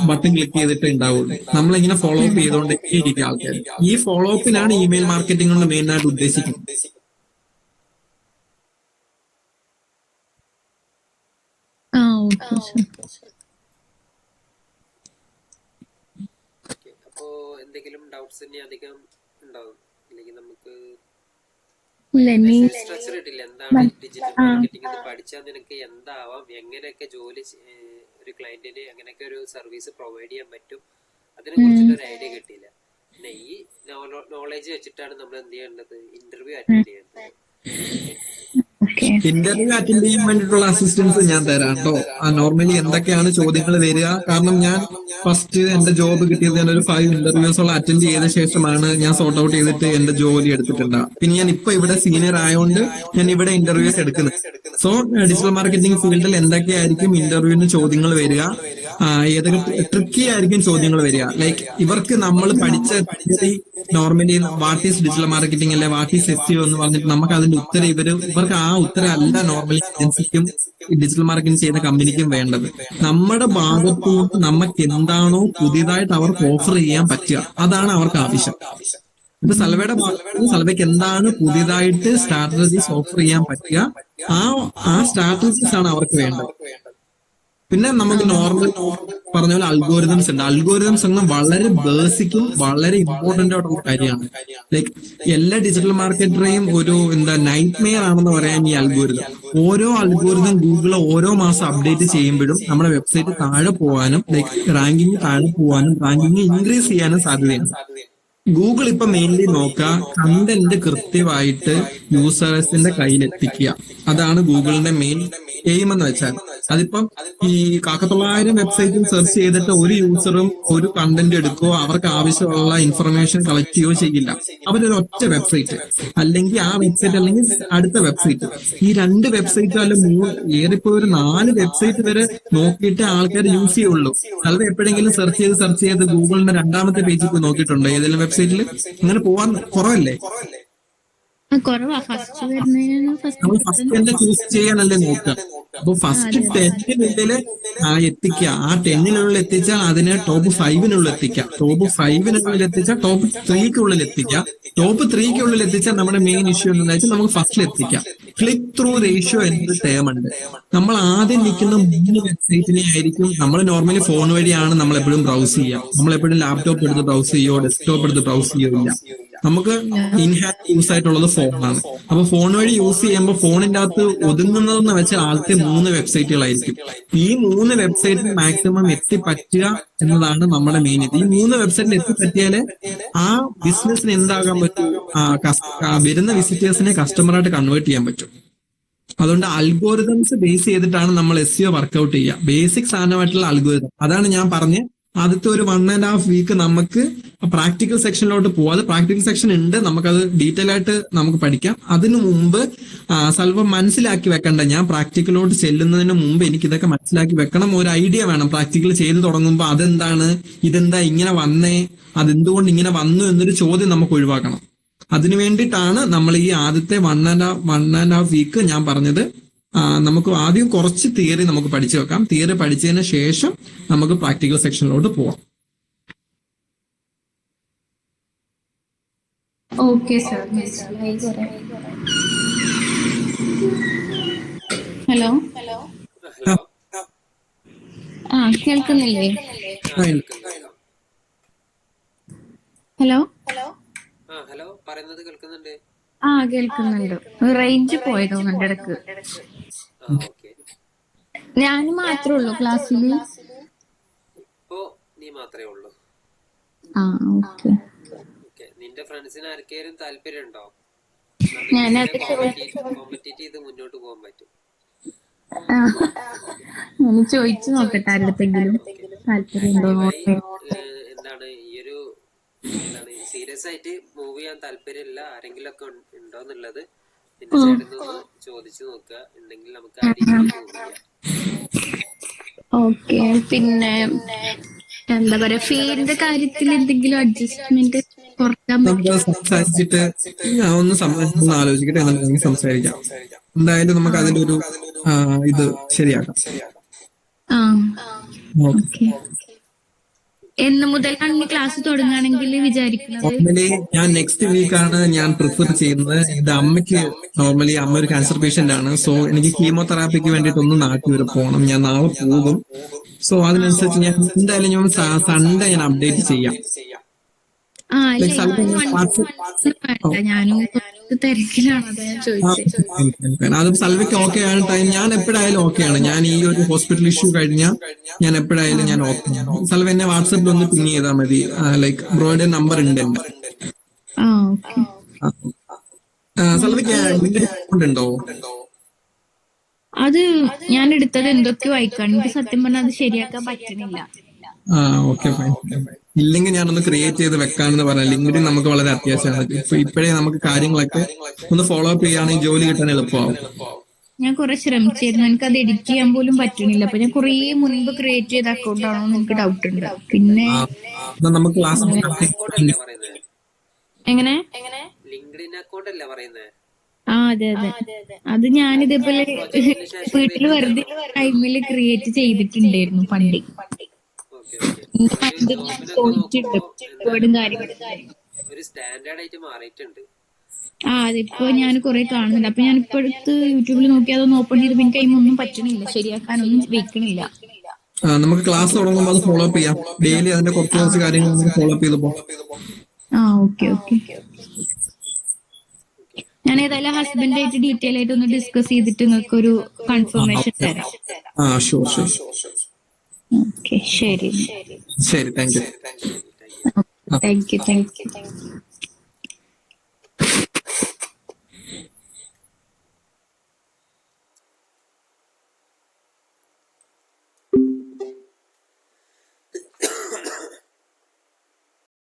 ബട്ടൺ ക്ലിക്ക് ചെയ്തിട്ട് ഉണ്ടാവുള്ളൂ. നമ്മളിങ്ങനെ ഫോളോ അപ്പ് ചെയ്തുകൊണ്ടേയിരിക്കും ആൾക്കാർ. ഈ ഫോളോ അപ്പിനാണ് ഇമെയിൽ മാർക്കറ്റിംഗ് കൊണ്ട് മെയിൻ ആയിട്ട് ഉദ്ദേശിക്കുന്നത്. അപ്പോ എന്തെങ്കിലും ഡൗട്ട്സ് ഇനി അധികം ഉണ്ടാവും? അല്ലെങ്കിൽ നമുക്ക് ഇല്ല നീ സ്ട്രക്ചർ കിട്ടില്ല. എന്താണ് ഡിജിറ്റൽ മാർക്കറ്റിംഗ് എന്ന് പഠിച്ചാൽ നിനക്ക് എന്താവാം, എങ്ങനെയൊക്കെ ഒരു ക്ലയന്റിന് എങ്ങനെയൊക്കെ ഒരു സർവീസ് പ്രൊവൈഡ് ചെയ്യാൻ പറ്റും, അതിനെ കുറിച്ചിട്ട് ഒരു ഐഡിയ കിട്ടിയില്ല. പിന്നെ ഈ നോളേജ് വെച്ചിട്ടാണ് നമ്മൾ എന്ത് ചെയ്യേണ്ടത്, ഇന്റർവ്യൂ അറ്റൻഡ് ചെയ്യേണ്ടത്. ഇന്റർവ്യൂ അറ്റൻഡ് ചെയ്യാൻ വേണ്ടിയിട്ടുള്ള അസിസ്റ്റൻസ് ഞാൻ തരാം കേട്ടോ. നോർമലി എന്തൊക്കെയാണ് ചോദ്യങ്ങൾ വരിക, കാരണം ഞാൻ ഫസ്റ്റ് എന്റെ ജോബ് കിട്ടിയത് ഞാൻ ഒരു 5 ഇന്റർവ്യൂസോളം അറ്റൻഡ് ചെയ്ത ശേഷമാണ് ഞാൻ സോർട്ട് ഔട്ട് ചെയ്തിട്ട് എന്റെ ജോലി എടുത്തിട്ടുണ്ടാകും. പിന്നെ ഞാൻ ഇപ്പൊ ഇവിടെ സീനിയർ ആയതുകൊണ്ട് ഞാൻ ഇവിടെ ഇന്റർവ്യൂസ് എടുക്കുന്നത്. സോ ഡിജിറ്റൽ മാർക്കറ്റിംഗ് ഫീൽഡിൽ എന്തൊക്കെയായിരിക്കും ഇന്റർവ്യൂവിന് ചോദ്യങ്ങൾ വരിക, ഏതൊക്കെ ട്രിക്കി ആയിരിക്കും ചോദ്യങ്ങൾ വരിക. ലൈക്ക് ഇവർക്ക് നമ്മൾ പഠിച്ച normally what is digital marketing അല്ലെ വാട്ട് ഈസ് SEO എന്ന് പറഞ്ഞിട്ട് നമുക്ക് അതിന്റെ ഉത്തരം ഇവർക്ക് ആ ഉത്തരം അല്ല നോർമലി ഏജൻസിക്കും ഡിജിറ്റൽ മാർക്കറ്റിംഗ് ചെയ്യുന്ന കമ്പനിക്കും വേണ്ടത്. നമ്മുടെ ഭാഗത്തു നിന്ന് നമുക്ക് എന്താണോ പുതിയതായിട്ട് അവർക്ക് ഓഫർ ചെയ്യാൻ പറ്റുക, അതാണ് അവർക്ക് ആവശ്യം. ഇപ്പൊ സൽവയുടെ ഭാഗത്ത് സൽവയ്ക്ക് എന്താണ് പുതിയതായിട്ട് സ്ട്രാറ്റജീസ് ഓഫർ ചെയ്യാൻ പറ്റുക, ആ സ്ട്രാറ്റജീസ് ആണ് അവർക്ക് വേണ്ടത്. പിന്നെ നമുക്ക് നോർമൽ പറഞ്ഞ പോലെ അൽഗോരിതംസ് ഉണ്ട്. അൽഗോരിതംസ് എന്ന വളരെ ബേസിക്കും വളരെ ഇമ്പോർട്ടന്റ് ആയിട്ടുള്ള കാര്യമാണ്. ലൈക്ക് എല്ലാ ഡിജിറ്റൽ മാർക്കറ്ററേയും ഒരു നൈറ്റ് മെയർ ആണെന്ന് പറയാൻ ഈ അൽഗോരിതം. ഓരോ അൽഗോരിതം ഗൂഗിൾ ഓരോ മാസം അപ്ഡേറ്റ് ചെയ്യുമ്പോഴും നമ്മുടെ വെബ്സൈറ്റ് താഴെ പോകാനും ലൈക്ക് റാങ്കിങ് താഴെ പോകാനും റാങ്കിങ് ഇൻക്രീസ് ചെയ്യാനും സാധ്യതയുണ്ട്. ഗൂഗിൾ ഇപ്പൊ മെയിൻലി നോക്കുക കണ്ടന്റ് കൃത്യമായിട്ട് യൂസേഴ്സിന്റെ കയ്യിലെത്തിക്കുക. അതാണ് ഗൂഗിളിന്റെ മെയിൻ എയിം എന്ന് വെച്ചാൽ. അതിപ്പം ഈ 900 വെബ്സൈറ്റിൽ സെർച്ച് ചെയ്തിട്ട് ഒരു യൂസറും ഒരു കണ്ടന്റ് എടുക്കുകയോ അവർക്ക് ആവശ്യമുള്ള ഇൻഫർമേഷൻ കളക്ട് ചെയ്യുകയോ ചെയ്യില്ല. അവരൊരു ഒറ്റ വെബ്സൈറ്റ് അല്ലെങ്കിൽ ആ വെബ്സൈറ്റ് അല്ലെങ്കിൽ അടുത്ത വെബ്സൈറ്റ്, ഈ 2 വെബ്സൈറ്റ് അല്ല 3 ഏറിപ്പോ ഒരു 4 വെബ്സൈറ്റ് വരെ നോക്കിയിട്ട് ആൾക്കാർ യൂസ് ചെയ്യുള്ളൂ. അത് എപ്പോഴെങ്കിലും സെർച്ച് ചെയ്ത് ഗൂഗിളിന്റെ 2ാമത്തെ പേജിൽ പോയി നോക്കിയിട്ടുണ്ടോ ഏതെങ്കിലും വെബ്സൈറ്റിൽ? അങ്ങനെ പോവാൻ കുറവല്ലേ? കുറവാ. നമ്മൾ ഫസ്റ്റ് തന്നെ ചൂസ് ചെയ്യാനല്ലേ നോക്കുക. അപ്പൊ ഫസ്റ്റ് 10-നുള്ളിൽ എത്തിക്കുക. ആ 10-നുള്ളിൽ എത്തിച്ചാൽ അതിനെ ടോപ്പ് 5-നുള്ളിൽ എത്തിക്കാം. ടോപ്പ് 5-നുള്ളിൽ എത്തിച്ചാൽ ടോപ്പ് 3-ക്കുള്ളിൽ എത്തിക്കാം. ടോപ്പ് 3-ക്കുള്ളിൽ എത്തിച്ചാൽ നമ്മുടെ മെയിൻ ഇഷ്യൂ എന്താ വെച്ചാൽ നമുക്ക് ഫസ്റ്റിൽ എത്തിക്കാം. ക്ലിക്ക് ത്രൂ റേഷ്യോ എന്നൊരു ടേം ഉണ്ട്. നമ്മൾ ആദ്യം നിൽക്കുന്ന 3 വെബ്സൈറ്റിനെ ആയിരിക്കും നമ്മൾ നോർമലി ഫോൺ വഴിയാണ് നമ്മൾ എപ്പോഴും ബ്രൗസ് ചെയ്യുക. നമ്മളെപ്പോഴും ലാപ്ടോപ്പ് എടുത്ത് ബ്രൗസ് ചെയ്യോ ഡെസ്ക്ടോപ്പ് എടുത്ത് ബ്രൗസ് ചെയ്യില്ല. നമുക്ക് ഇൻഹാൻഡ് യൂസ് ആയിട്ടുള്ളത് ഫോണാണ്. അപ്പൊ ഫോൺ വഴി യൂസ് ചെയ്യുമ്പോൾ ഫോണിന്റെ അകത്ത് ഒതുങ്ങുന്നതെന്ന് വെച്ചാൽ ആദ്യത്തെ 3 വെബ്സൈറ്റുകളായിരിക്കും. ഈ 3 വെബ്സൈറ്റിൽ മാക്സിമം എത്തിപ്പറ്റുക എന്നതാണ് നമ്മുടെ മെയിൻ ഇത്. ഈ 3 വെബ്സൈറ്റിൽ എത്തിപ്പറ്റിയാല് ആ ബിസിനസ്സിന് എന്താകാൻ പറ്റും, വരുന്ന വിസിറ്റേഴ്സിനെ കസ്റ്റമറായിട്ട് കൺവേർട്ട് ചെയ്യാൻ പറ്റും. അതുകൊണ്ട് അൽഗോരിതംസ് ബേസ് ചെയ്തിട്ടാണ് നമ്മൾ SEO വർക്ക്ഔട്ട് ചെയ്യുക. ബേസിക് സാധനമായിട്ടുള്ള അൽഗോരിതം. അതാണ് ഞാൻ പറഞ്ഞ ആദ്യത്തെ ഒരു 1.5 വീക്ക് നമുക്ക് പ്രാക്ടിക്കൽ സെക്ഷനിലോട്ട് പോവാം. അത് പ്രാക്ടിക്കൽ സെക്ഷൻ ഉണ്ട്, നമുക്കത് ഡീറ്റെയിൽ ആയിട്ട് നമുക്ക് പഠിക്കാം. അതിനു മുമ്പ് സ്വല്പം മനസ്സിലാക്കി വെക്കണ്ട. ഞാൻ പ്രാക്ടിക്കലോട്ട് ചെല്ലുന്നതിന് മുമ്പ് എനിക്ക് ഇതൊക്കെ മനസ്സിലാക്കി വെക്കണം. ഒരു ഐഡിയ വേണം. പ്രാക്ടിക്കൽ ചെയ്ത് തുടങ്ങുമ്പോൾ അതെന്താണ്, ഇതെന്താ ഇങ്ങനെ വന്നേ, അതെന്തുകൊണ്ട് ഇങ്ങനെ വന്നു എന്നൊരു ചോദ്യം നമുക്ക് ഒഴിവാക്കണം. അതിനു വേണ്ടിയിട്ടാണ് നമ്മൾ ഈ ആദ്യത്തെ 1.5 വീക്ക് ഞാൻ പറഞ്ഞത്. നമുക്ക് ആദ്യം കുറച്ച് തിയറി നമുക്ക് പഠിച്ചു വെക്കാം. തിയറി പഠിച്ചതിന് ശേഷം നമുക്ക് പ്രാക്ടിക്കൽ സെക്ഷനിലോട്ട് പോവാം. Okay sir. ഹലോ കേൾക്കുന്നില്ലേ? ഹലോ ഹലോ പറയുന്നത് കേൾക്കുന്നുണ്ട്. കേൾക്കുന്നുണ്ട്. റേഞ്ച് പോയതോന്നുണ്ട് ഇടക്ക്. ഞാൻ മാത്രമേ ഉള്ളൂ ക്ലാസ്സില്? ഇപ്പോ നീ മാത്രമേ ഉള്ളൂ. ഓക്കെ. നിന്റെ ഫ്രണ്ട്സിന് ആർക്കെങ്കിലും താല്പര്യം ഉണ്ടോ? കോമ്പറ്റീറ്റ് ചെയ്ത് മുന്നോട്ട് പോകാൻ പറ്റും. ഞാൻ ചോദിച്ചു നോക്കട്ടെ ആരുടെങ്കിലും താല്പര്യം ഉണ്ടോ. എന്താണ് സീരിയസ് ആയിട്ട് മൂവ് ചെയ്യാൻ താല്പര്യമില്ല ആരെങ്കിലും ഒക്കെ ഉണ്ടോന്നുള്ളത് നിന്റെ സൈഡിൽ നിന്ന് ചോദിച്ചു നോക്കുക. ഉണ്ടെങ്കിൽ നമുക്ക് ആ രീതിയിൽ മൂവ് ചെയ്യാം. ഓക്കെ. പിന്നെ എന്താ പറയാ, ഫീലിന്റെ കാര്യത്തിൽ എന്തെങ്കിലും അഡ്ജസ്റ്റ്മെന്റ് കുറക്കാൻ പറ്റും? സംസാരിച്ചിട്ട് ഒന്ന് ആലോചിക്കട്ടെ, നമുക്ക് സംസാരിക്കാം. എന്തായാലും നമുക്ക് അതിന്റെ ഒരു ഇത് ശരിയാക്കാം. ഓക്കെ. എന്ന് മുതലാണ് ക്ലാസ് തുടങ്ങുകയാണെങ്കിൽ വിചാരിക്കുന്നത്? നോർമലി ഞാൻ നെക്സ്റ്റ് വീക്കാണ് ഞാൻ പ്രിഫർ ചെയ്യുന്നത്. ഇത് അമ്മയ്ക്ക് നോർമലി അമ്മ ഒരു ക്യാൻസർ പേഷ്യന്റ് ആണ്. സോ എനിക്ക് കീമോതെറാപ്പിക്ക് വേണ്ടിയിട്ട് ഒന്ന് നാട്ടിൽ വരെ പോകണം. ഞാൻ നാളെ പോകും. സോ അതിനനുസരിച്ച് ഞാൻ എന്തായാലും സൺഡേ ഞാൻ അപ്ഡേറ്റ് ചെയ്യാം. ആ അല്ലേ ലൈക് സൽവ വാട്സപ്പ് വേണ്ട, ഞാനും കുറച്ച് തിരക്കിലാണ്, അതാ ഞാൻ ചോദിച്ചത്. അത് സൽവയ്ക്ക് ഓക്കെ ആണ് ടൈം. ഞാൻ എപ്പോഴായാലും ഓക്കെയാണ്. ഞാൻ ഈ ഒരു ഹോസ്പിറ്റൽ ഇഷ്യൂ കഴിഞ്ഞാൽ ഞാൻ എപ്പോഴായാലും ഞാൻ ഓക്കെ. സൽവ എന്നെ വാട്സപ്പിൽ ഒന്ന് പിങ് ചെയ്താൽ മതി. ലൈക് ബ്രോയുടെ നമ്പർ ഉണ്ട് എന്റെ. ആ ഓക്കെ. സൽവയ്ക്ക് ലിങ്ക്ഡിൻ അക്കൗണ്ട് ഉണ്ടോ? അത് ഞാൻ എടുത്തത് എന്തൊക്കെയോ അയക്കാണ്, എനിക്ക് സത്യം പറഞ്ഞാൽ അത് ശരിയാക്കാൻ പറ്റുന്നില്ല. Okay fine. ഇല്ലെങ്കിൽ ഞാനൊന്ന് ക്രിയേറ്റ് ചെയ്ത് വെക്കാന്ന് പറഞ്ഞാൽ ലിങ്ക്ഡിൻ നമുക്ക് വളരെ അത്യാവശ്യമാണ്. ഇപ്പോഴേ നമുക്ക് കാര്യങ്ങളൊക്കെ ഒന്ന് ഫോളോ അപ്പ് ചെയ്യുകയാണെങ്കിൽ ജോലി കിട്ടാൻ എളുപ്പമാവും. ഞാൻ കുറെ ശ്രമിച്ചിരുന്നു, എനിക്ക് അത് എഡിറ്റ് ചെയ്യാൻ പോലും പറ്റുന്നില്ല. അപ്പൊ ഞാൻ കുറെ മുൻപ് ക്രിയേറ്റ് ചെയ്ത അക്കൗണ്ട് ആണോ എന്ന് എനിക്ക് ഡൗട്ട് ഉണ്ട്. പിന്നെ നമുക്ക് ക്ലാസ് അക്കൗണ്ടല്ലേ പറയുന്നത്? എങ്ങനെ ലിങ്ക്ഡിൻ അക്കൗണ്ട് അല്ലേ പറയുന്നത്? ആ അതെ അതെ, അത് ഞാൻ ഇതേപോലെ വീട്ടില് വെറുതെ ടൈമില് ക്രിയേറ്റ് ചെയ്തിട്ടുണ്ടായിരുന്നു പണ്ട്. ഓക്കെ ഒരുപാടും കാര്യങ്ങളും. ഒരു സ്റ്റാൻഡേർഡ് ആയിട്ട് മാറിയിട്ടുണ്ട്. ആ അതിപ്പോ ഞാൻ കുറെ കാണുന്നുണ്ട്. അപ്പൊ ഞാൻ ഇപ്പൊ അടുത്ത് യൂട്യൂബിൽ നോക്കി അതൊന്ന് ഓപ്പൺ ചെയ്ത് എനിക്ക് അതിനൊന്നും പറ്റണില്ല, ശരിയാക്കാനൊന്നും വെക്കണില്ല. നമുക്ക് ക്ലാസ് തുടങ്ങുമ്പോൾ അത് ഫോളോ അപ്പ് ചെയ്യാം. ഡെയിലി അതിന്റെ കുറച്ച് കാര്യങ്ങൾ നമുക്ക് ഫോളോ അപ്പ് ചെയ്ത് പോകാം. ആ ഓക്കെ ഓക്കെ. ഞാൻ ഏതായാലും ഹസ്ബൻഡായിട്ട് ഡീറ്റെയിൽ ആയിട്ട് ഒന്ന് ഡിസ്കസ് ചെയ്തിട്ട് നിങ്ങൾക്ക് ഒരു കൺഫർമേഷൻ തരാം. ഷുവർ. ഓക്കെ ശരി. ശരി, താങ്ക് യു. Thank you.